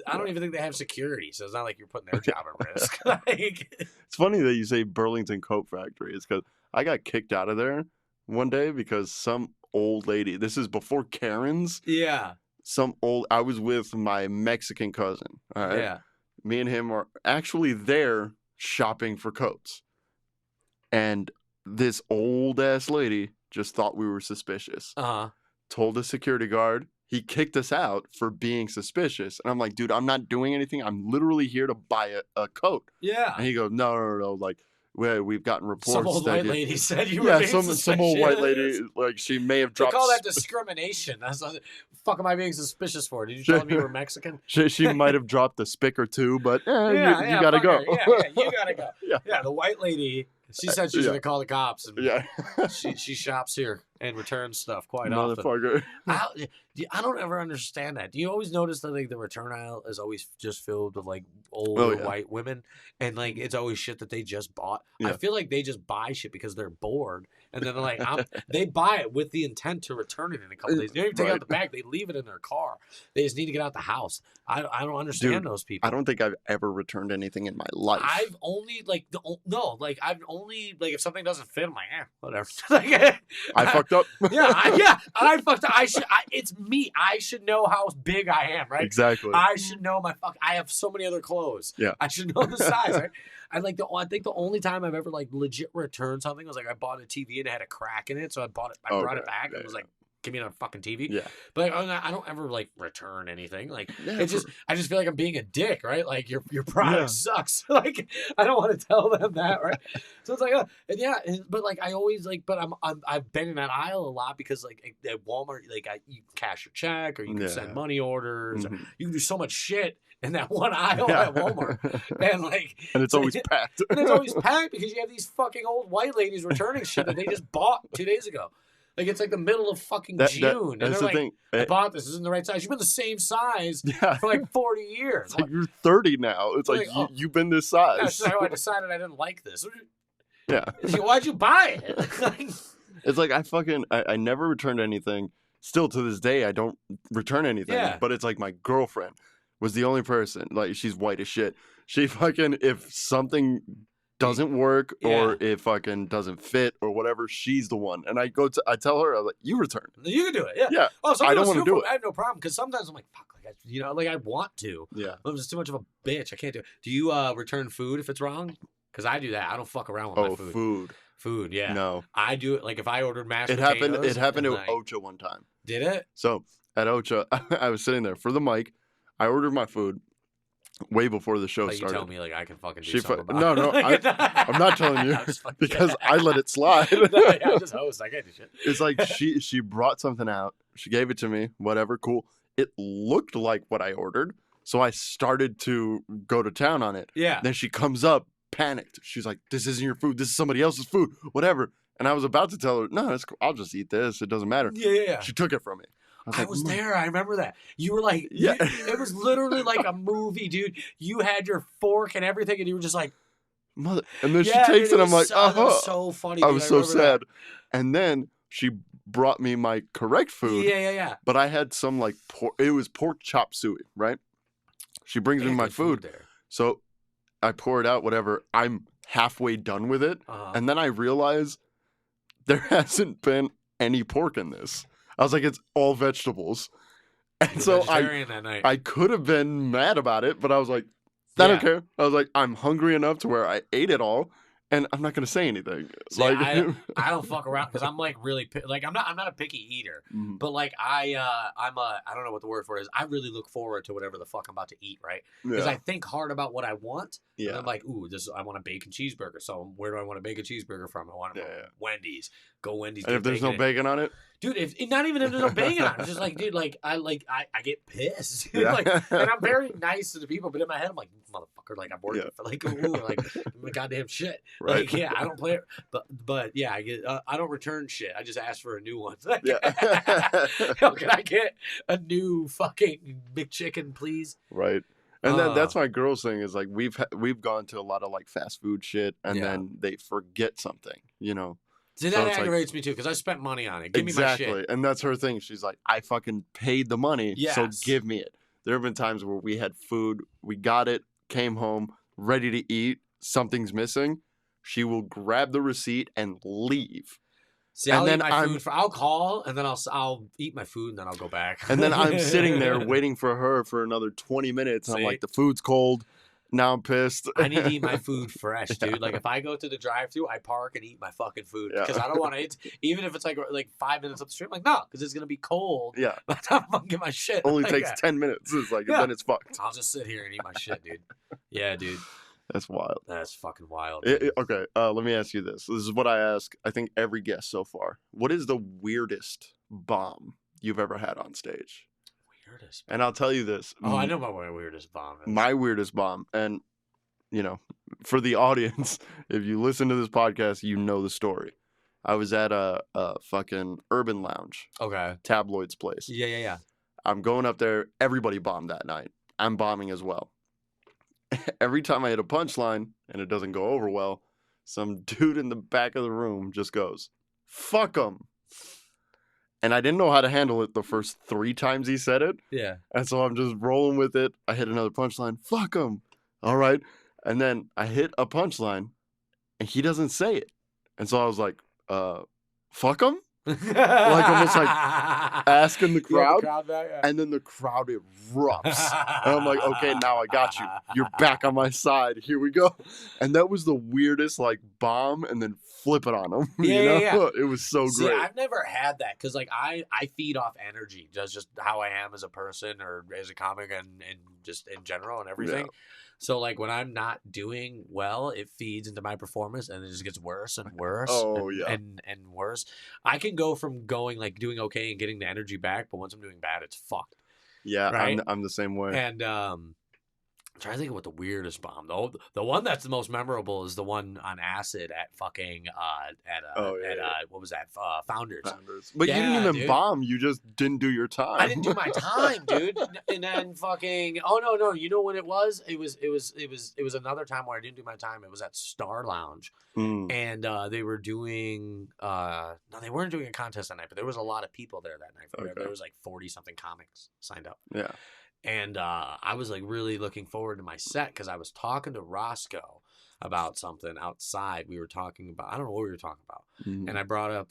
I don't even think they have security, so it's not like you're putting their job at risk. It's funny that you say Burlington Coat Factory. It's because I got kicked out of there one day because some old lady. This is before Karen's. Yeah. I was with my Mexican cousin. All right. Yeah. Me and him are actually there shopping for coats. And this old ass lady just thought we were suspicious. Uh-huh. Told the security guard. He kicked us out for being suspicious. And I'm like, dude, I'm not doing anything. I'm literally here to buy a coat. Yeah. And he goes, no. Like, we've gotten reports. Some old white lady said you were being suspicious. Some old white lady, like she may have dropped. They call that discrimination. That's what the fuck am I being suspicious for? Did you tell me you were Mexican? She might have dropped a spick or two, but you gotta go. Yeah, you gotta go. Yeah, the white lady. She said she's gonna call the cops. And she shops here. and return stuff quite often. Motherfucker. I don't ever understand that. Do you always notice that like the return aisle is always just filled with like older white women, and like it's always shit that they just bought? Yeah. I feel like they just buy shit because they're bored, and then they're like, they buy it with the intent to return it in a couple days. They don't even take out the bag; they leave it in their car. They just need to get out the house. I don't understand those people. I don't think I've ever returned anything in my life. I've only I've only if something doesn't fit, I'm like, whatever. I fucked up. I fucked up. It's me. I should know how big I am, right? Exactly. I should know I have so many other clothes. Yeah. I should know the size, right? I think the only time I've ever like legit returned something was like I bought a TV and it had a crack in it, so I brought it back and was like, give me another fucking TV. Yeah. But like, I don't ever like return anything. Like I just feel like I'm being a dick, right? Like your product sucks. Like I don't want to tell them that, right? So it's like, but like I always like, but I've been in that aisle a lot because like at Walmart, like you cash your check or you can send money orders. Or you can do so much shit in that one aisle at Walmart, and it's always packed. And it's always packed because you have these fucking old white ladies returning shit that they just bought 2 days ago. Like, it's like the middle of fucking June. And they're like, thing. I bought this. This isn't the right size. You've been the same size for like 40 years. It's like, you're 30 now. It's like, you've been this size. That's how I decided I didn't like this. Yeah. Why'd you buy it? It's like, I never returned anything. Still to this day, I don't return anything. Yeah. But it's like my girlfriend was the only person. Like, she's white as shit. She fucking, if something doesn't work or it fucking doesn't fit or whatever, she's the one. And I tell her, I'm like, you return. You can do it. Yeah. Yeah. Oh, I don't want to do it. I have no problem because sometimes I'm like, fuck, like I want to. Yeah. I'm just too much of a bitch. I can't do it. Do you return food if it's wrong? Because I do that. I don't fuck around with my food. Food, yeah. No. I do it. Like if I ordered mashed potatoes. It happened at Ocha one time. Did it? So at Ocha, I was sitting there for the mic. I ordered my food way before the show started. You tell me like I can fucking do something about it. No, I'm not telling you because I let it slide. I just host. I can't do shit. It's like she brought something out. She gave it to me. Whatever, cool. It looked like what I ordered, so I started to go to town on it. Yeah. Then she comes up, panicked. She's like, "This isn't your food. This is somebody else's food. Whatever." And I was about to tell her, "No, it's cool. I'll just eat this. It doesn't matter." Yeah. She took it from me. I was there. I remember that. You were like, it was literally like a movie, dude. You had your fork and everything, and you were just like, mother. And then she takes it. I'm like, that was so funny. I was so sad. And then she brought me my correct food. Yeah. But I had some like it was pork chop suey, right? She brings me my food there. So I pour it out, whatever. I'm halfway done with it, and then I realize there hasn't been any pork in this. I was like, it's all vegetables. And so I could have been mad about it, but I was like, I don't care. I was like, I'm hungry enough to where I ate it all, and I'm not going to say anything. See, I don't fuck around because I'm like really like I'm not a picky eater, but like I don't know what the word for it is. I really look forward to whatever the fuck I'm about to eat, right? Because I think hard about what I want. Yeah. And I'm like, ooh, I want a bacon cheeseburger. So where do I want a bacon cheeseburger from? I want it from Wendy's. Go Wendy's. And if there's no bacon on it? Dude, not even if there's no bacon on it. It's just like, dude, like I get pissed. Like, and I'm very nice to the people, but in my head I'm like, motherfucker, like I'm working for like my goddamn shit. Right. Like, I don't play it. But yeah, I don't return shit. I just ask for a new one. Like, yo, can I get a new fucking McChicken, please? Right. And then that's my girl's thing is like we've gone to a lot of like fast food shit, and then they forget something, you know. See, that aggravates me too because I spent money on it. Give me my shit. And that's her thing. She's like, I fucking paid the money, so give me it. There have been times where we had food, we got it, came home, ready to eat, something's missing. She will grab the receipt and leave. See, I'll eat my food. I'll call, and then I'll eat my food, and then I'll go back. And then I'm sitting there waiting for her for another 20 minutes. And I'm like, the food's cold. Now I'm pissed. I need to eat my food fresh, dude. Like, if I go to the drive-thru, I park and eat my fucking food. Because I don't want to, even if it's like 5 minutes up the street, I'm like, no, because it's going to be cold. Yeah. By the time I fucking get my shit. Only takes 10 minutes. It's like, then it's fucked. I'll just sit here and eat my shit, dude. Yeah, dude. That's wild. That's fucking wild. Okay, let me ask you this. This is what I ask, I think, every guest so far. What is the weirdest bomb you've ever had on stage? Weirdest bomb. And I'll tell you this. Oh, I know what my weirdest bomb is. My weirdest bomb. And, you know, for the audience, if you listen to this podcast, you know the story. I was at a fucking Urban Lounge, Okay. Tabloid's place. Yeah. I'm going up there. Everybody bombed that night. I'm bombing as well. Every time I hit a punchline and it doesn't go over well, some dude in the back of the room just goes, "Fuck him." And I didn't know how to handle it the first 3 times he said it. Yeah. And so I'm just rolling with it. I hit another punchline. "Fuck him." All right. And then I hit a punchline and he doesn't say it. And so I was like, "Fuck him?" Like almost like asking the crowd. And then the crowd erupts. And I'm like, okay, now I got you. You're back on my side. Here we go. And that was the weirdest like bomb and then flip it on them. Yeah. It was so See, great. I've never had that because like I feed off energy. That's just how I am as a person or as a comic and just in general and everything. Yeah. So like when I'm not doing well, it feeds into my performance and it just gets worse and worse. And worse. I can go from going like doing okay and getting the energy back, but once I'm doing bad, it's fucked. Yeah, right? I'm the same way. And I'm trying to think of what the weirdest bomb. The one that's the most memorable is the one on acid at fucking what was that? Founders. But you didn't even dude. bomb. You just didn't do your time. I didn't do my time, dude. And then fucking no. You know what it was? It was another time where I didn't do my time. It was at Star Lounge, and they were doing no, they weren't doing a contest that night, but there was a lot of people there that night. Okay. There was like 40 something comics signed up. Yeah. And I was like really looking forward to my set because I was talking to Roscoe about something outside. We were talking about, I don't know what we were talking about. And I brought up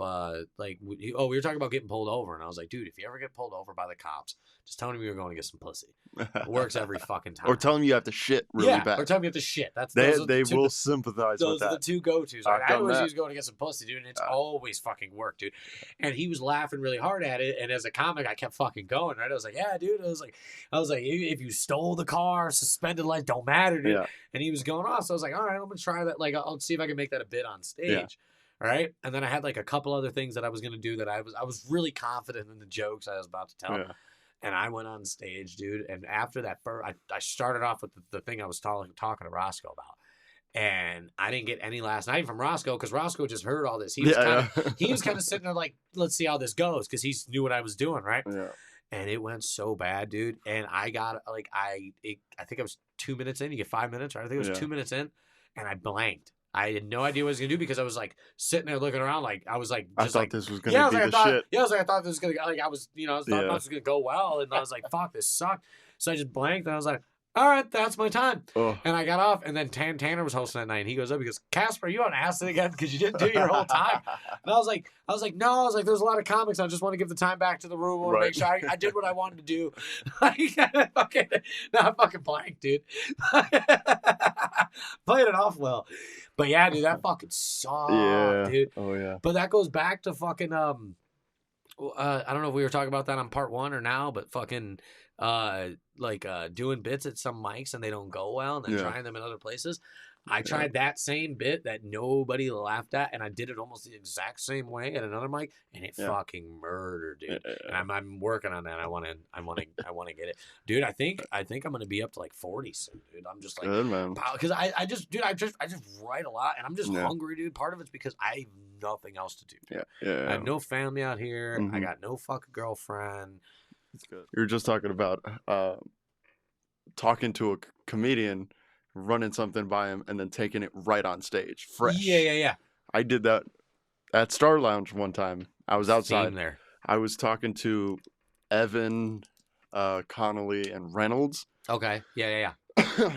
we were talking about getting pulled over. And I was like, dude, if you ever get pulled over by the cops, just tell him you're going to get some pussy. It works every fucking time. Or tell him you have to shit really bad. Or tell him you have to shit. They will sympathize with that. Those are the 2 go-tos. Right? I always use going to get some pussy, dude, and it's always fucking work, dude. And he was laughing really hard at it. And as a comic, I kept fucking going, right? I was like, yeah, dude. I was like, if you stole the car, suspended license, don't matter, dude. Yeah. And he was going off. So I was like, all right, I'm going to try that. Like, I'll see if I can make that a bit on stage. Yeah. Right. And then I had like a couple other things that I was going to do that I was really confident in the jokes I was about to tell. Yeah. And I went on stage, dude. And after that, I started off with the thing I was talking to Roscoe about. And I didn't get any last night from Roscoe because Roscoe just heard all this. He was kind of sitting there like, let's see how this goes because he knew what I was doing, right? Yeah. And it went so bad, dude. And I got like I think I was 2 minutes in. You get 5 minutes, right? I think it was 2 minutes in, and I blanked. I had no idea what I was gonna do because I was like sitting there looking around, like I was like, I thought this was gonna be the shit. Yeah, I thought this was gonna like I was, I thought this was gonna go well, and I was like, fuck, this sucked. So I just blanked, and I was like, all right, that's my time. Oh. And I got off, and then Tanner was hosting that night, and he goes up, he goes, Casper, are you on acid again because you didn't do your whole time? And I was like, no, I was like, there's a lot of comics. I just want to give the time back to the room. I want to make sure I did what I wanted to do. I fucking blanked, dude. Played it off well. But yeah, dude, that fucking sucked, dude. Oh, yeah. But that goes back to fucking, I don't know if we were talking about that on part 1 or now, but fucking, doing bits at some mics and they don't go well and then trying them in other places. I tried that same bit that nobody laughed at, and I did it almost the exact same way at another mic, and it fucking murdered, dude. And I'm working on that. I want to get it, dude. I think I'm gonna be up to like 40 soon, dude. I'm just like, because I just write a lot, and I'm just hungry, dude. Part of it's because I have nothing else to do. I have no family out here. I got no fucking girlfriend. That's good. You were just talking about talking to a comedian, running something by him, and then taking it right on stage, fresh. Yeah. I did that at Star Lounge one time. I was outside. There. I was talking to Evan, Connolly, and Reynolds. Okay. Yeah.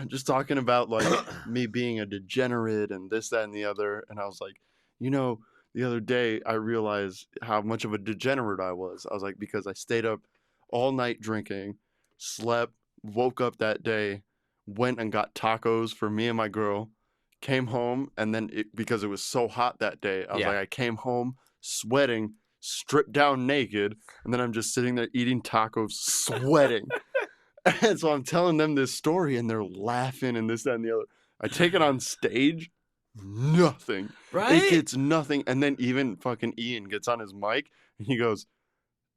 Just talking about like me being a degenerate and this, that, and the other. And I was like, the other day I realized how much of a degenerate I was. I was like, because I stayed up all night drinking, slept, woke up that day, went and got tacos for me and my girl, came home, and then because it was so hot that day, I was like, I came home sweating, stripped down naked, and then I'm just sitting there eating tacos, sweating. And so I'm telling them this story, and they're laughing and this, that, and the other. I take it on stage, nothing. Right? It gets nothing. And then even fucking Ian gets on his mic, and he goes,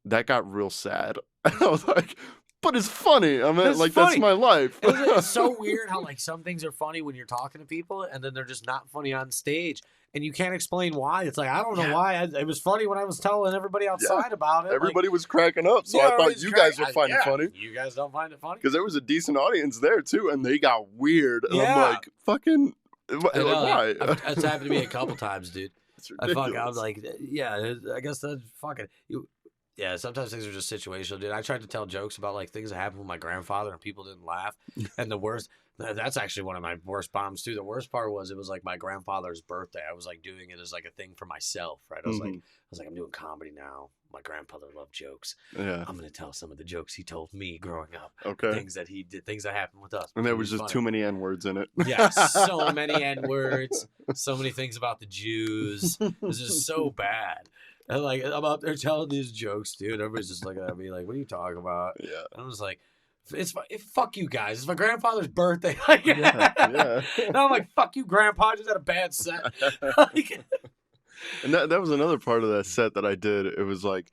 that got real sad. And I was like, but it's funny. I mean, It's like funny. that's my life. It's so weird how like some things are funny when you're talking to people, and then they're just not funny on stage, and you can't explain why. It's like I don't know why. It was funny when I was telling everybody outside about it. Everybody was cracking up, so I thought you guys would find it funny. You guys don't find it funny because there was a decent audience there too, and they got weird. And I'm like, fucking, why? That's happened to me a couple times, dude. It's ridiculous. I was like, yeah, I guess that's fucking. Yeah, sometimes things are just situational, dude. I tried to tell jokes about like things that happened with my grandfather, and people didn't laugh. And the worst, that's actually one of my worst bombs too. The worst part was it was like my grandfather's birthday. I was like doing it as like a thing for myself, right? I was like, I'm doing comedy now. My grandfather loved jokes. Yeah, I'm gonna tell some of the jokes he told me growing up. Okay, things that he did, things that happened with us. And there was just funny. Too many N-words in it. Yeah, so many N-words, so many things about the Jews. It was just so bad. And like I'm up there telling these jokes, dude. Everybody's just looking at me like, "What are you talking about?" Yeah. And I was like, fuck you guys. It's my grandfather's birthday." Yeah. And I'm like, "Fuck you, grandpa. I just had a bad set." And that was another part of that set that I did. It was like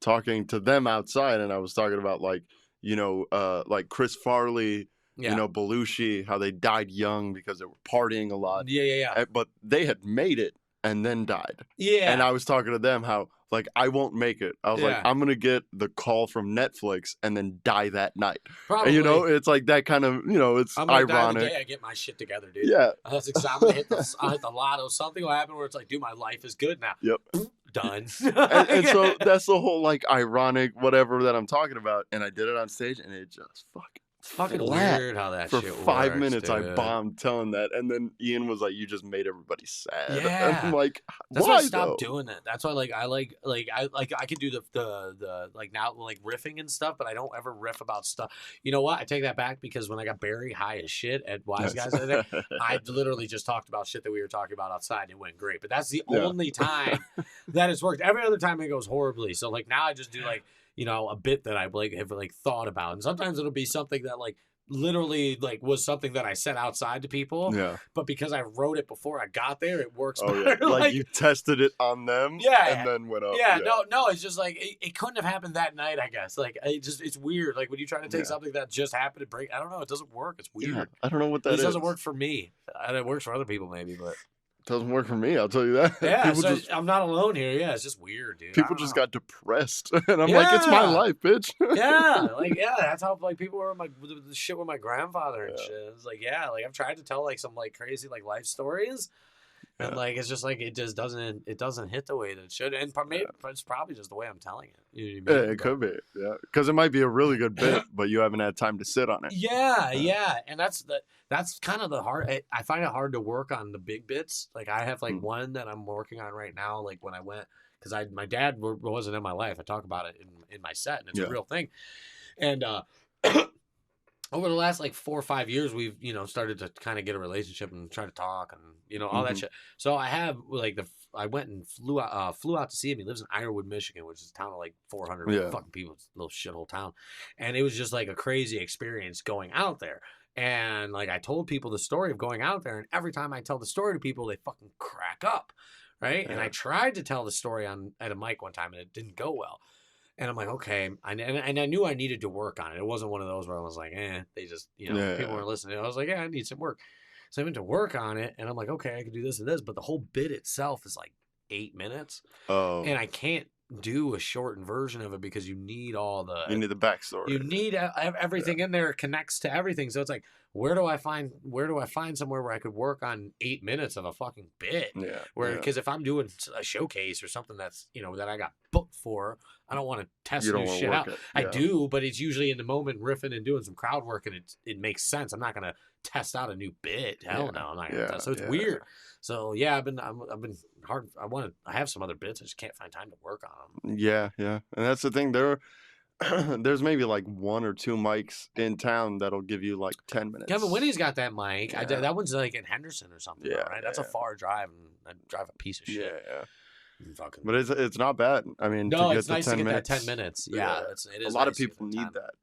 talking to them outside, and I was talking about like, like Chris Farley, Belushi, how they died young because they were partying a lot. Yeah. But they had made it and then died. Yeah. And I was talking to them how like I won't make it. I was like, I'm gonna get the call from Netflix and then die that night. Probably. And, it's like that kind of it's I'm ironic. Die the day I get my shit together, dude. Yeah. That's exactly. I'll hit the lotto. Something will happen where it's like, dude, my life is good now. Yep. Done. and so that's the whole like ironic whatever that I'm talking about. And I did it on stage, and it just It's fucking flat. Weird how that for shit 5 works, minutes dude. I bombed telling that, and then Ian was like, "You just made everybody sad." Yeah. And I'm like, that's why I stopped though? doing it. That's why I can do the like now like riffing and stuff, but I don't ever riff about stuff. You know what? I take that back because when I got Barry high as shit at Wise Guys, I literally just talked about shit that we were talking about outside, and it went great. But that's the only time that it's worked. Every other time it goes horribly. So like now I just do like a bit that I like have like thought about, and sometimes it'll be something that like literally like was something that I said outside to people, but because I wrote it before I got there, it works better. Yeah. Like you tested it on them, and then went up. No, it's just like it couldn't have happened that night, I guess. Like it's weird. Like when you try to take something that just happened to break, I don't know, it doesn't work. It's weird. I don't know what that is. It doesn't work for me. It works for other people maybe, but doesn't work for me, I'll tell you that. Yeah, so I'm not alone here. Yeah, it's just weird, dude. People just got depressed, and I'm like, it's my life, bitch. That's how like people were the shit with my grandfather and shit. It's like, like I've tried to tell like some like crazy like life stories, and like it's just like it doesn't hit the way that it should, and maybe it's probably just the way I'm telling it. You know what I mean? It could be, because it might be a really good bit, but you haven't had time to sit on it. Yeah, and that's kind of the hard. I find it hard to work on the big bits. Like I have like one that I'm working on right now. Like when I went, because my dad wasn't in my life. I talk about it in my set, and it's a real thing. And over the last like 4 or 5 years, we've started to kind of get a relationship and try to talk and all that shit. So I have like I went and flew out to see him. He lives in Ironwood, Michigan, which is a town of like 400 fucking people. It's a little shithole town, and it was just like a crazy experience going out there. And like I told people the story of going out there, and every time I tell the story to people, they fucking crack up, right? Yeah. And I tried to tell the story at a mic one time, and it didn't go well. And I'm like, okay, and I knew I needed to work on it. It wasn't one of those where I was like, they just people weren't listening. I was like, I need some work. So I went to work on it, and I'm like, okay, I can do this and this, but the whole bit itself is like 8 minutes. Oh, and I can't do a shortened version of it because you need you need the backstory. You need everything in there connects to everything. So it's like, where do I find somewhere where I could work on 8 minutes of a fucking bit? Because if I'm doing a showcase or something that's that I got booked for, I don't want to test new shit out. I do, but it's usually in the moment riffing and doing some crowd work, and it makes sense. I'm not gonna test out a new bit. Hell no, I'm not gonna test. So it's weird. So I've been hard. I have some other bits. I just can't find time to work on them. Yeah, and that's the thing. There's maybe like 1 or 2 mics in town that'll give you like 10 minutes. Kevin Winnie's got that mic. That one's like in Henderson or something. Right? That's a far drive, and I drive a piece of shit. But it's not bad. I mean, no, to get it's nice to get minutes, that 10 minutes. Yeah, it is. A lot of people need that.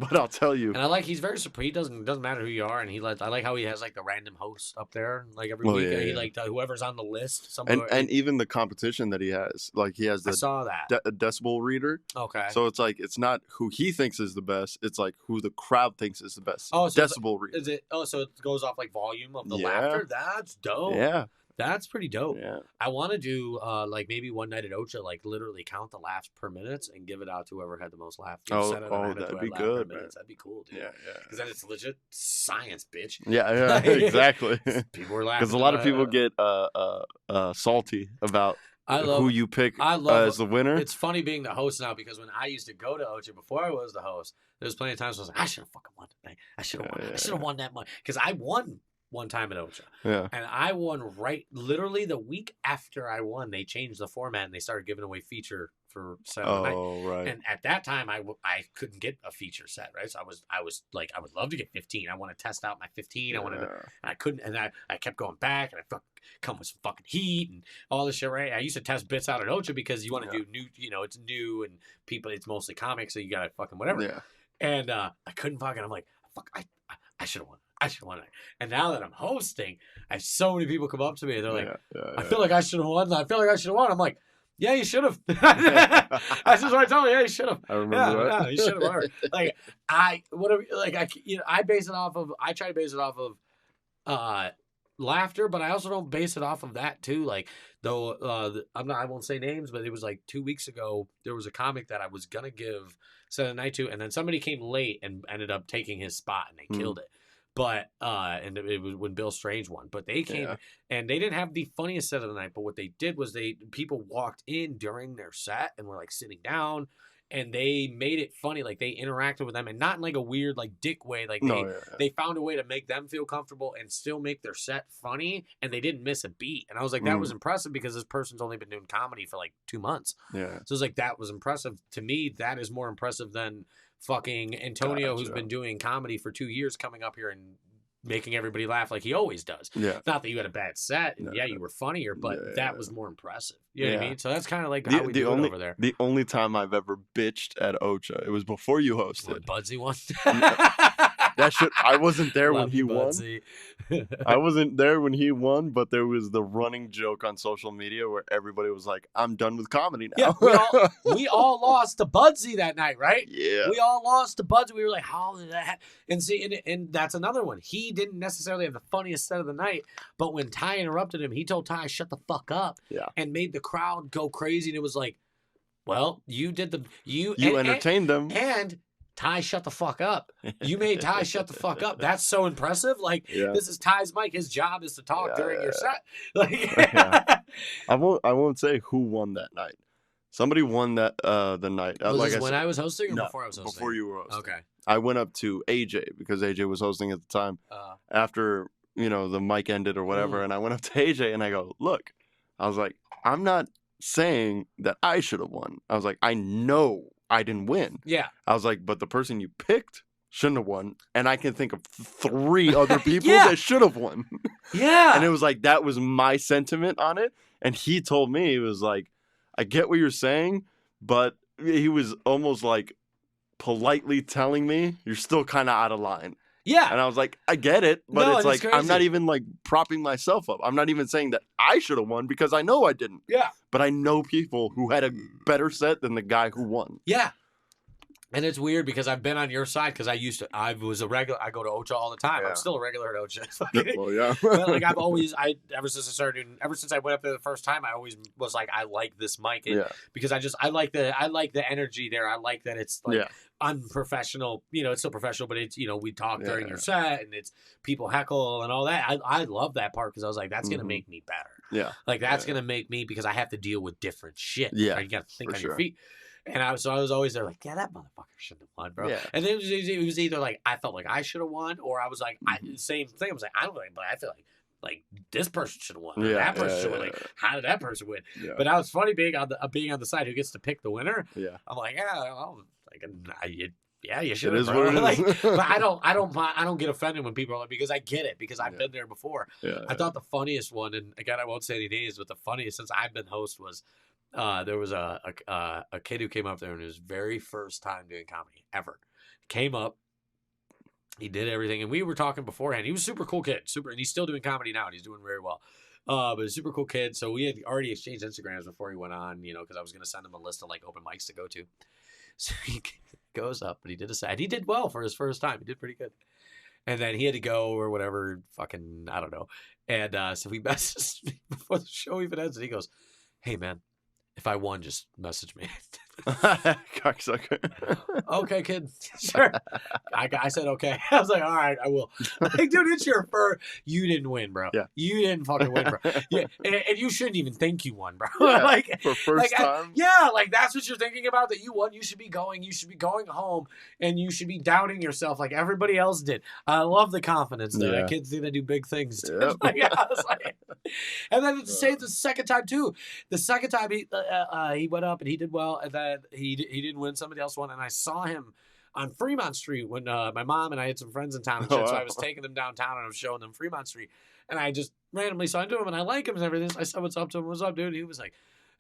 But I'll tell you. And I like he's very supreme. He doesn't matter who you are, and I like how he has like the random host up there like every week. Yeah, he like whoever's on the list. And even the competition that he has, like he has I saw that decibel reader. Okay. So it's like it's not who he thinks is the best. It's like who the crowd thinks is the best. Oh, so decibel reader. Is it? Oh, so it goes off like volume of the laughter. That's dope. Yeah. That's pretty dope. Yeah. I want to do like maybe one night at Ocha, like literally count the laughs per minute and give it out to whoever had the most laughs. That'd be good, man. That'd be cool, dude. Yeah. Because then it's legit science, bitch. Yeah, exactly. People were laughing. Because a lot of people get salty about who you pick as the winner. It's funny being the host now because when I used to go to Ocha before I was the host, there was plenty of times I was like, I should have fucking won tonight. I should have won. I should have won that money because I won one time at Ocha. Yeah. And I won literally the week after I won, they changed the format and they started giving away feature for set of the night. Oh, right. And at that time, I couldn't get a feature set, right? So I was like, I would love to get 15. I want to test out my 15. I wanted to, and I couldn't, and I kept going back and I come with some fucking heat and all this shit, right? I used to test bits out at Ocha because you want to do new, it's new and people, it's mostly comics, so you got to fucking whatever. Yeah. And I couldn't fucking, I'm like, fuck, I should have won. I should have won it. And now that I'm hosting, I have so many people come up to me and they're like, I feel like I should have won. I feel like I should have won. I'm like, yeah, you should have. That's just what I told you. Yeah, you should have. I remember that. Yeah, you should have. Like I base it off of. I try to base it off of laughter, but I also don't base it off of that too. Like though, I won't say names, but it was like 2 weeks ago. There was a comic that I was gonna give Saturday night to, and then somebody came late and ended up taking his spot, and they killed it. But and it was when Bill Strange won. But they came and they didn't have the funniest set of the night. But what they did was people walked in during their set and were like sitting down, and they made it funny. Like they interacted with them, and not in like a weird like dick way. Like they found a way to make them feel comfortable and still make their set funny, and they didn't miss a beat. And I was like, that was impressive because this person's only been doing comedy for like 2 months. Yeah. So it's like that was impressive to me. That is more impressive than fucking Antonio, who's been doing comedy for 2 years, coming up here and making everybody laugh like he always does. Yeah. Not that you had a bad set, and you were funnier, but that was more impressive. You know what I mean? So that's kind of like how we do it over there. The only time I've ever bitched at Ocha, it was before you hosted. Budsy won. That shit. I wasn't there when he won. I wasn't there when he won, but there was the running joke on social media where everybody was like, "I'm done with comedy now." Yeah, we all lost to Budsy that night, right? Yeah, we all lost to Budsy. We were like, "How did that happen?" And see, and that's another one. He didn't necessarily have the funniest set of the night, but when Ty interrupted him, he told Ty, "Shut the fuck up," and made the crowd go crazy. And it was like, "Well, you did you entertained them and." Ty, shut the fuck up. You made Ty shut the fuck up. That's so impressive. Like, this is Ty's mic. His job is to talk during your set. Like, I won't say who won that night. Somebody won that the night. Was this when I was hosting or before I was hosting? Before you were hosting. Okay. I went up to AJ because AJ was hosting at the time. After, the mic ended or whatever, and I went up to AJ and I go, look, I was like, I'm not saying that I should have won. I was like, I know I didn't win. Yeah. I was like, but the person you picked shouldn't have won. And I can think of 3 other people that should have won. Yeah. And it was like, that was my sentiment on it. And he told me, he was like, I get what you're saying, but he was almost like politely telling me, you're still kind of out of line. Yeah. And I was like, I get it, but it's like, I'm not even like propping myself up. I'm not even saying that I should have won because I know I didn't. Yeah. But I know people who had a better set than the guy who won. Yeah. And it's weird because I've been on your side because I was a regular. I go to Ocha all the time. I'm still a regular at Ocha. Well, yeah. But like ever since I went up there the first time, I always was like, I like this mic because I like the energy there. I like that it's like unprofessional. It's still professional, but it's we talk during your set and it's people heckle and all that. I love that part because I was like, that's gonna make me better. Yeah. Like that's gonna make me because I have to deal with different shit. Yeah. Right? You got to think on your feet. And I was always there like, yeah, that motherfucker shouldn't have won, bro. Yeah. And then it was either like I felt like I should have won, or I was like, same thing. I was like, I don't think, but I feel like this person should have won. Or that person should have won. Like, how did that person win? Yeah. But now it's funny being on the side who gets to pick the winner. Yeah. I'm like, you should. It is what it is. But I don't get offended when people are like, because I get it because I've been there before. Yeah. I thought the funniest one, and again, I won't say any names, but the funniest since I've been host was. There was a kid who came up there and his very first time doing comedy ever came up. He did everything, and we were talking beforehand. He was a super cool kid, and he's still doing comedy now, and he's doing very well. But a super cool kid. So we had already exchanged Instagrams before he went on, because I was going to send him a list of like open mics to go to. So he goes up, but he did a set. He did well for his first time. He did pretty good. And then he had to go or whatever, fucking, I don't know. And so he messaged me before the show even ends, and he goes, "Hey, man, if I won, just message me." Cocksucker. Okay, kid. Sure. I said okay. I was like, all right, I will. Like, dude, it's your first. You didn't win, bro. Yeah. You didn't fucking win, bro. Yeah, and you shouldn't even think you won, bro. Yeah, like for first time. Like that's what you're thinking about, that you won. You should be going home, and you should be doubting yourself like everybody else did. I love the confidence there. Yeah. That kid's gonna do big things. Yep. I was like, and then to say it the second time too. The second time he went up and he did well, and then he didn't win. Somebody else won, and I saw him on Fremont Street when my mom and I had some friends in town and shit, so I was taking them downtown and I was showing them Fremont Street, and I just randomly saw him and I like him and everything. So I said, "What's up to him? What's up, dude?" And he was like,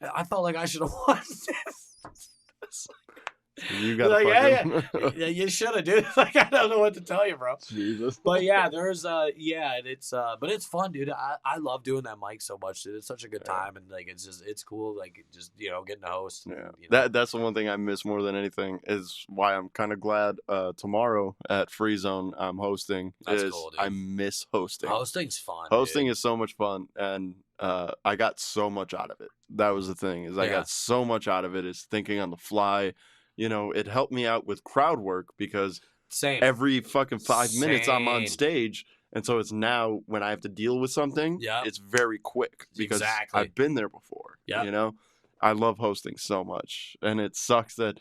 "I felt like I should have won this." You got like, yeah, you should have, dude. Like, I don't know what to tell you, bro. Jesus. But yeah, there's and it's but it's fun, dude. I love doing that mic so much, dude. It's such a good time, and like it's cool, like just getting to host. Yeah, and, that's the one thing I miss more than anything, is why I'm kind of glad tomorrow at Free Zone I'm hosting. That's cool, dude. I miss hosting. Hosting's fun. Hosting dude. is so much fun, and I got so much out of it. That was the thing, is I got so much out of it. Is thinking on the fly. It helped me out with crowd work, because every fucking 5 minutes I'm on stage. And so it's now when I have to deal with something, it's very quick, because I've been there before. Yeah. I love hosting so much. And it sucks that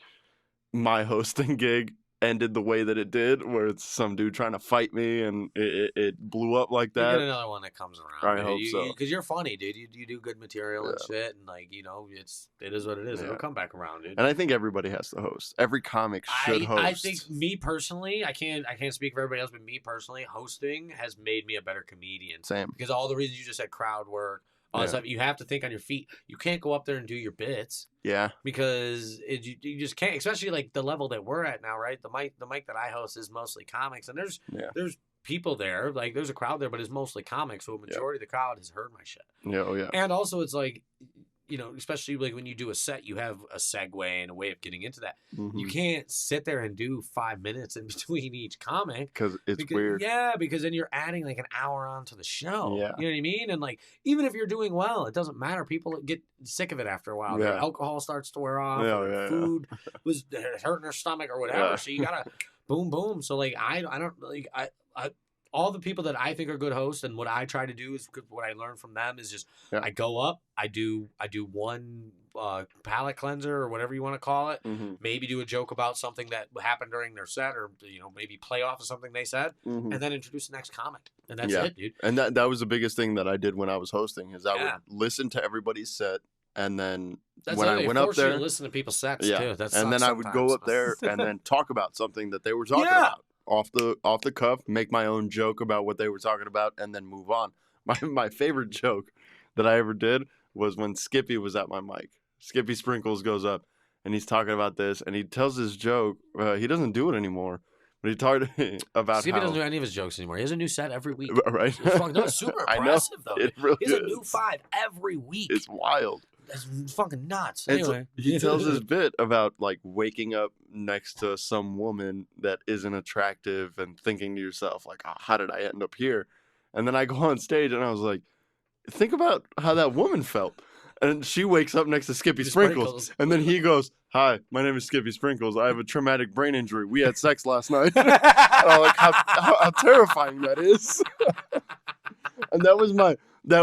my hosting gig ended the way that it did, where it's some dude trying to fight me, and it blew up like that. You get another one that comes around. I hope so. Because you're funny, dude. You do good material and shit, and like it is what it is. It'll come back around, dude. And I think everybody has to host. Every comic should host. I think me personally, I can't speak for everybody else, but me personally, hosting has made me a better comedian. Same. Because all the reasons you just said, crowd work. All that stuff, you have to think on your feet. You can't go up there and do your bits. Yeah. Because you just can't, especially like the level that we're at now, right? The mic that I host is mostly comics, and there's people there, like there's a crowd there, but it's mostly comics, so a majority of the crowd has heard my shit. Yeah, oh yeah. And also it's like, especially like when you do a set, you have a segue and a way of getting into that. Mm-hmm. You can't sit there and do 5 minutes in between each comic. Because it's weird. Yeah, because then you're adding like an hour onto the show. Yeah. You know what I mean? And like, even if you're doing well, it doesn't matter. People get sick of it after a while. Yeah. Alcohol starts to wear off. Food was hurting their stomach or whatever. Yeah. So you gotta boom, boom. So like, I don't like, I all the people that I think are good hosts, and what I try to do is what I learned from them is just I go up, I do one palate cleanser or whatever you want to call it. Mm-hmm. Maybe do a joke about something that happened during their set, or maybe play off of something they said, and then introduce the next comic, and that's it, dude. And that was the biggest thing that I did when I was hosting, is I would listen to everybody's set. And then when I went up there, you to listen to people's sets too. And then I would go up there and then talk about something that they were talking about. Off the cuff, make my own joke about what they were talking about, and then move on. My favorite joke that I ever did was when Skippy was at my mic. Skippy Sprinkles goes up, and he's talking about this, and he tells his joke. He doesn't do it anymore, but he talked about Skippy doesn't do any of his jokes anymore. He has a new set every week. Right? It's super impressive, though. It really he has a new 5 every week. It's wild. That's fucking nuts. And anyway, so he tells his bit about like waking up next to some woman that isn't attractive and thinking to yourself like, oh, how did I end up here? And then I go on stage and I was like, think about how that woman felt. And she wakes up next to Skippy Sprinkles. And then he goes, "Hi, my name is Skippy Sprinkles. I have a traumatic brain injury. We had sex last night." And I'm like, how terrifying that is. And that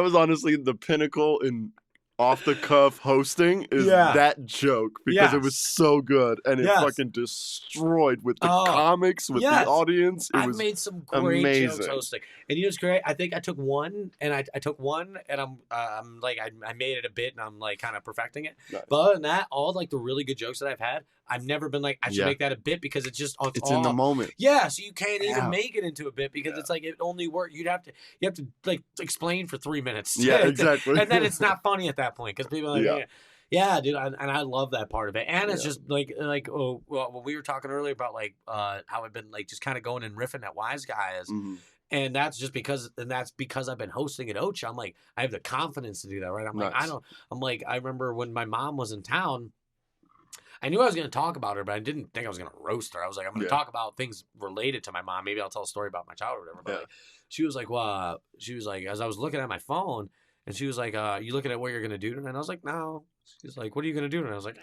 was honestly the pinnacle in off the cuff hosting, is that joke, because it was so good, and it fucking destroyed with the comics, with the audience. I've made some great jokes hosting, and what's great? I think I took one, and I'm like I made it a bit, and I'm like kind of perfecting it. Nice. But other than that, all like the really good jokes that I've had, I've never been like I should make that a bit, because it's just it's in the moment. Yeah, so you can't even make it into a bit, because it's like it only works. You have to like explain for 3 minutes. Yeah, exactly. And then it's not funny at that point, because people are like, Yeah, dude, and I love that part of it. And it's just like well, when we were talking earlier about like how I've been like just kind of going and riffing at Wise Guys. And that's just because I've been hosting at Ocha. I'm like, I have the confidence to do that, right? I'm like, I remember when my mom was in town, I knew I was going to talk about her, but I didn't think I was going to roast her. I was like, I'm going to talk about things related to my mom. Maybe I'll tell a story about my child or whatever. But like, she was like, as I was looking at my phone, and she was like, you looking at what you're going to do tonight? And I was like, no. She's like, what are you going to do tonight? I was like,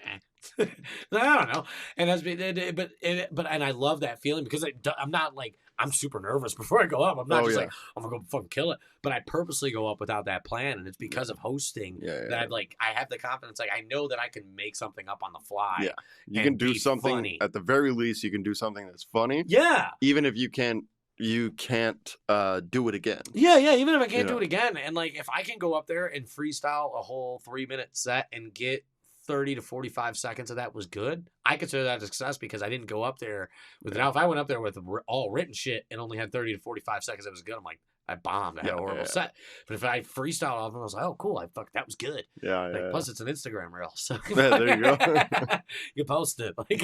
I don't know. And and I love that feeling because I'm not like, I'm super nervous before I go up. I'm not like, I'm going to go fucking kill it. But I purposely go up without that plan. And it's because of hosting that I have the confidence. Like, I know that I can make something up on the fly. Yeah. You can do something, funny. At the very least, you can do something that's funny. Yeah. Even if you can't do it again. Yeah, even if I can't do it again. And like if I can go up there and freestyle a whole 3-minute set and get 30 to 45 seconds of that was good, I consider that a success because I didn't go up there with now if I went up there with all written shit and only had 30 to 45 seconds that was good, I'm like, I bombed. I had a horrible set. But if I freestyled off them, I was like, oh, cool. That was good. Plus, it's an Instagram reel. So there you go. You post it. Like,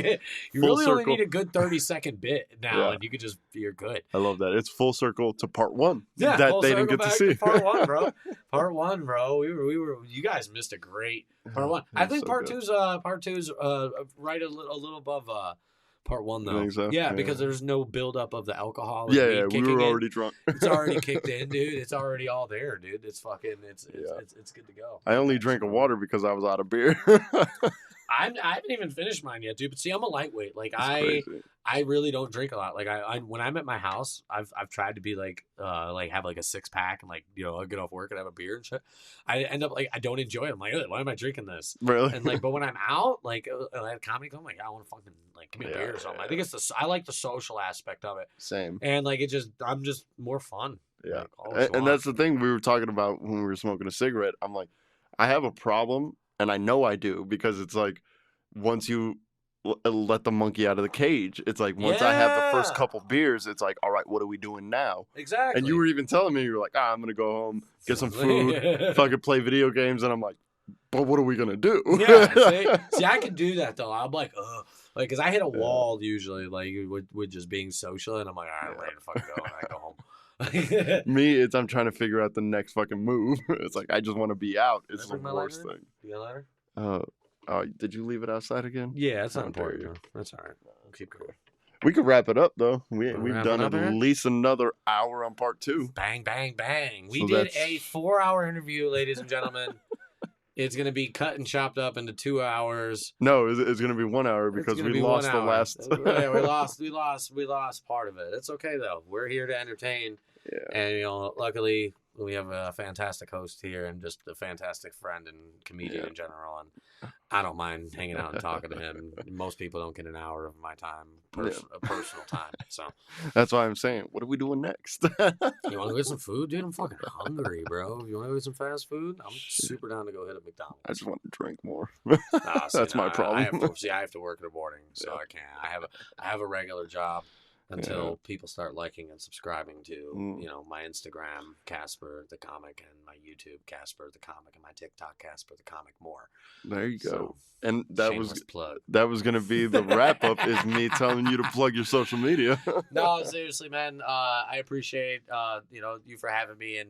you really only need a good 30-second bit now, and you're good. I love that. It's full circle to part one. Yeah, that they didn't get to see. Part one, bro. Part one, bro. We were. You guys missed a great part one. I think part two's right a little above. Part one though, so? Because there's no buildup of the alcohol. We were already drunk. It's already kicked in, dude. It's already all there, dude. It's fucking. It's good to go. I only drank water because I was out of beer. I haven't even finished mine yet, dude. But see, I'm a lightweight. Like I really don't drink a lot. Like I when I'm at my house, I've tried to be like have like a 6-pack and like I'll get off work and have a beer and shit. I end up like I don't enjoy it. I'm like, why am I drinking this? Really? And like, but when I'm out, like at comedy club, I'm like, I want to fucking like give me a beer or something. I think I like the social aspect of it. Same. And like I'm just more fun. Yeah. Like, and that's the thing we were talking about when we were smoking a cigarette. I'm like, I have a problem. And I know I do because it's like once you let the monkey out of the cage, it's like once I have the first couple beers, it's like, all right, what are we doing now? Exactly. And you were even telling me, you were like, I'm going to go home, get some food, fucking play video games. And I'm like, but what are we going to do? Yeah, see, I can do that though. I'm like, ugh. Like, because I hit a wall usually, like with just being social. And I'm like, all right, I'm ready to fucking go. And I go home. Me, I'm trying to figure out the next fucking move. It's like I just want to be out. It's the worst thing. You got a lighter? Did you leave it outside again? Yeah, it's not important. That's all right. We'll keep going. We could wrap it up though. We've done at least another hour on part 2. Bang, bang, bang. We did a 4-hour interview, ladies and gentlemen. It's going to be cut and chopped up into 2 hours. No, it's going to be 1 hour because we lost the last. Yeah, we lost part of it. It's okay though. We're here to entertain. Yeah. And luckily we have a fantastic host here and just a fantastic friend and comedian in general. And I don't mind hanging out and talking to him. Most people don't get an hour of my time, personal time. So that's why I'm saying, what are we doing next? You want to get some food, dude? I'm fucking hungry, bro. You want to get some fast food? I'm super down to go hit a McDonald's. I just want to drink more. That's my problem. I have to work in the morning, so I can't. I have a regular job. Until people start liking and subscribing to, my Instagram, Casper the Comic, and my YouTube, Casper the Comic, and my TikTok, Casper the Comic more. There you go. So, and that was going to be the wrap up. Is me telling you to plug your social media. No, seriously, man. I appreciate you for having me, and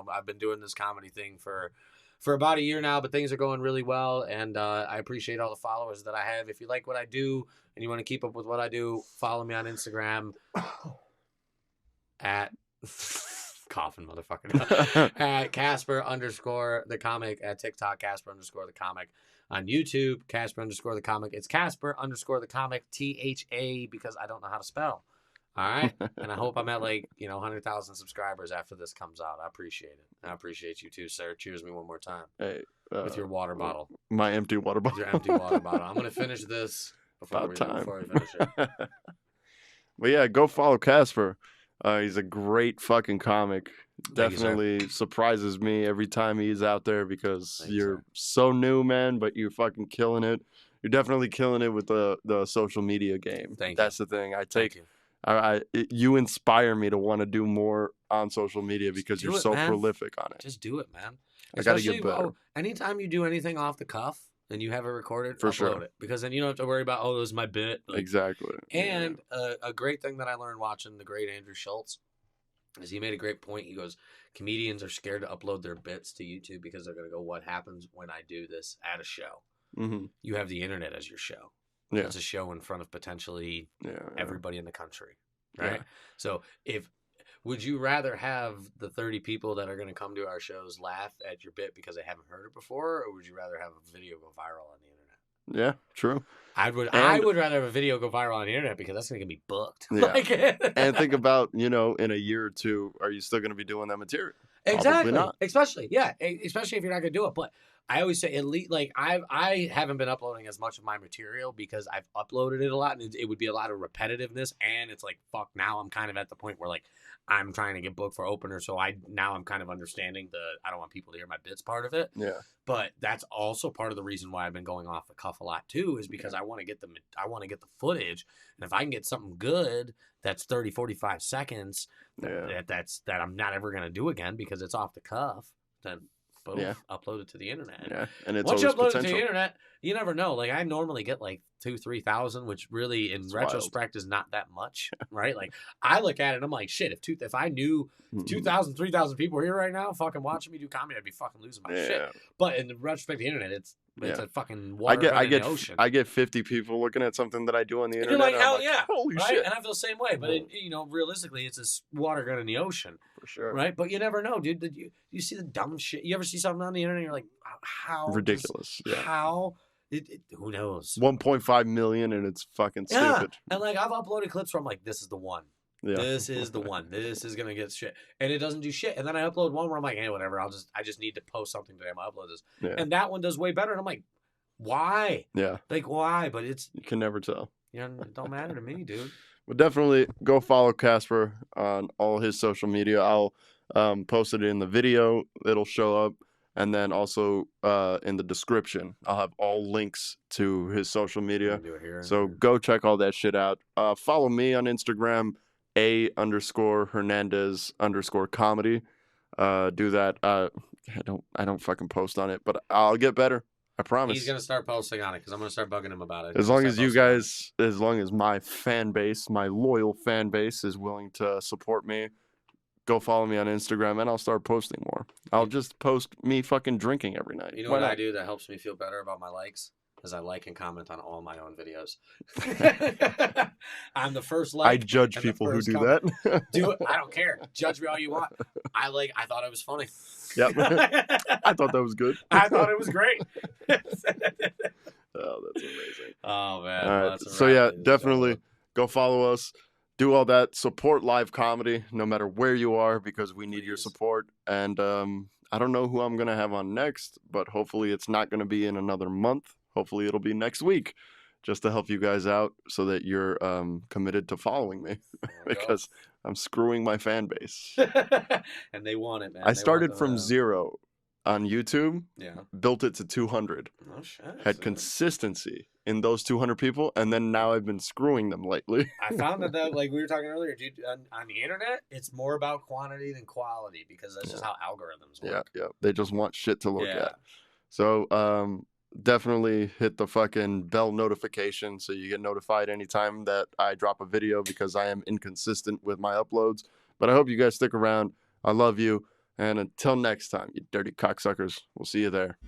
I've been doing this comedy thing for about a year now, but things are going really well, and I appreciate all the followers that I have. If you like what I do and you want to keep up with what I do, follow me on Instagram at coughing motherfucker at Casper _ the comic, at TikTok Casper _ the comic, on YouTube Casper _ the comic. It's Casper _ the comic, THA, because I don't know how to spell. All right. And I hope I'm at 100,000 subscribers after this comes out. I appreciate it. I appreciate you too, sir. Cheers me one more time. Hey, with your water bottle. My empty water bottle. With your empty water bottle. I'm going to finish this before we finish it. But yeah, go follow Casper. He's a great fucking comic. Definitely surprises me every time he's out there because you're so new, man, but you're fucking killing it. You're definitely killing it with the social media game. That's the thing. You inspire me to want to do more on social media because you're so prolific on it. Just do it, man. I got to get better. Anytime you do anything off the cuff and you have it recorded, For upload sure. it. Because then you don't have to worry about, oh, this is my bit. Like, Exactly. and a great thing that I learned watching the great Andrew Schultz is he made a great point. He goes, comedians are scared to upload their bits to YouTube because they're going to go, what happens when I do this at a show? Mm-hmm. You have the internet as your show. Yeah. It's a show in front of potentially everybody in the country, right? Yeah. So would you rather have the 30 people that are going to come to our shows laugh at your bit because they haven't heard it before, or would you rather have a video go viral on the internet? Yeah, true. I would rather have a video go viral on the internet because that's going to get me booked. Yeah. And think about, in a year or two, are you still going to be doing that material? Exactly. Probably not. Especially if you're not going to do it. But I always say, at least, like, I haven't been uploading as much of my material because I've uploaded it a lot, and it would be a lot of repetitiveness. And it's like, fuck, now I'm kind of at the point where, like, I'm trying to get booked for opener, so I'm kind of understanding I don't want people to hear my bits part of it. Yeah. But that's also part of the reason why I've been going off the cuff a lot too, is because I want to get the footage, and if I can get something good that's 30, 45 seconds that I'm not ever gonna do again because it's off the cuff, then boom, upload it to the internet. Yeah, and it's once you upload potential. it to the internet, you never know. Like, I normally get like 2,000-3,000, which really in retrospect is not that much, right? Like, I look at it and I'm like, shit, if I knew 2,000, 3,000 people were here right now fucking watching me do comedy, I'd be fucking losing my shit. But in the retrospect of the internet, it's a fucking water in the ocean. I get 50 people looking at something that I do on the internet. And you're like, hell yeah. Holy right? shit. And I feel the same way. But, realistically, it's a water gun in the ocean. For sure. Right? But you never know, dude. You see the dumb shit. You ever see something on the internet and you're like, how? Ridiculous. How? Who knows? 1.5 million and it's fucking stupid. And like, I've uploaded clips where I'm like, this is the one. Yeah. This is the one. This is gonna get shit, and it doesn't do shit. And then I upload one where I'm like, hey, whatever. I just need to post something today. I'm gonna upload this, and that one does way better. And I'm like, why? Yeah. Like, why? But you can never tell. It don't matter to me, dude. But definitely go follow Casper on all his social media. I'll post it in the video. It'll show up. And then also in the description, I'll have all links to his social media. So go check all that shit out. Follow me on Instagram, _Hernandez_comedy. Do that. I don't fucking post on it, but I'll get better. I promise. He's gonna start posting on it because I'm gonna start bugging him about it. As long as you guys, as long as my fan base, my loyal fan base, is willing to support me, go follow me on Instagram, and I'll start posting more. I'll just post me fucking drinking every night. You know what I do that helps me feel better about my likes? Is I like and comment on all my own videos. I'm the first like. I judge people who do that. Do it. I don't care. Judge me all you want. I thought it was funny. Yep. I thought that was good. I thought it was great. Oh, that's amazing. Oh, man. All right. So, yeah, definitely go follow us. Do all that. Support live comedy no matter where you are because we need your support. And I don't know who I'm going to have on next, but hopefully it's not going to be in another month. Hopefully it'll be next week just to help you guys out so that you're committed to following me because I'm screwing my fan base. And they want it, man. I started from 0 on YouTube, built it to 200. Oh, shit. Had consistency in those 200 people, and then now I've been screwing them lately. I found that, like we were talking earlier, dude, on the internet, it's more about quantity than quality because that's just how algorithms work. Yeah. They just want shit to look at. So, definitely hit the fucking bell notification so you get notified anytime that I drop a video because I am inconsistent with my uploads. But I hope you guys stick around. I love you. And until next time, you dirty cocksuckers, we'll see you there.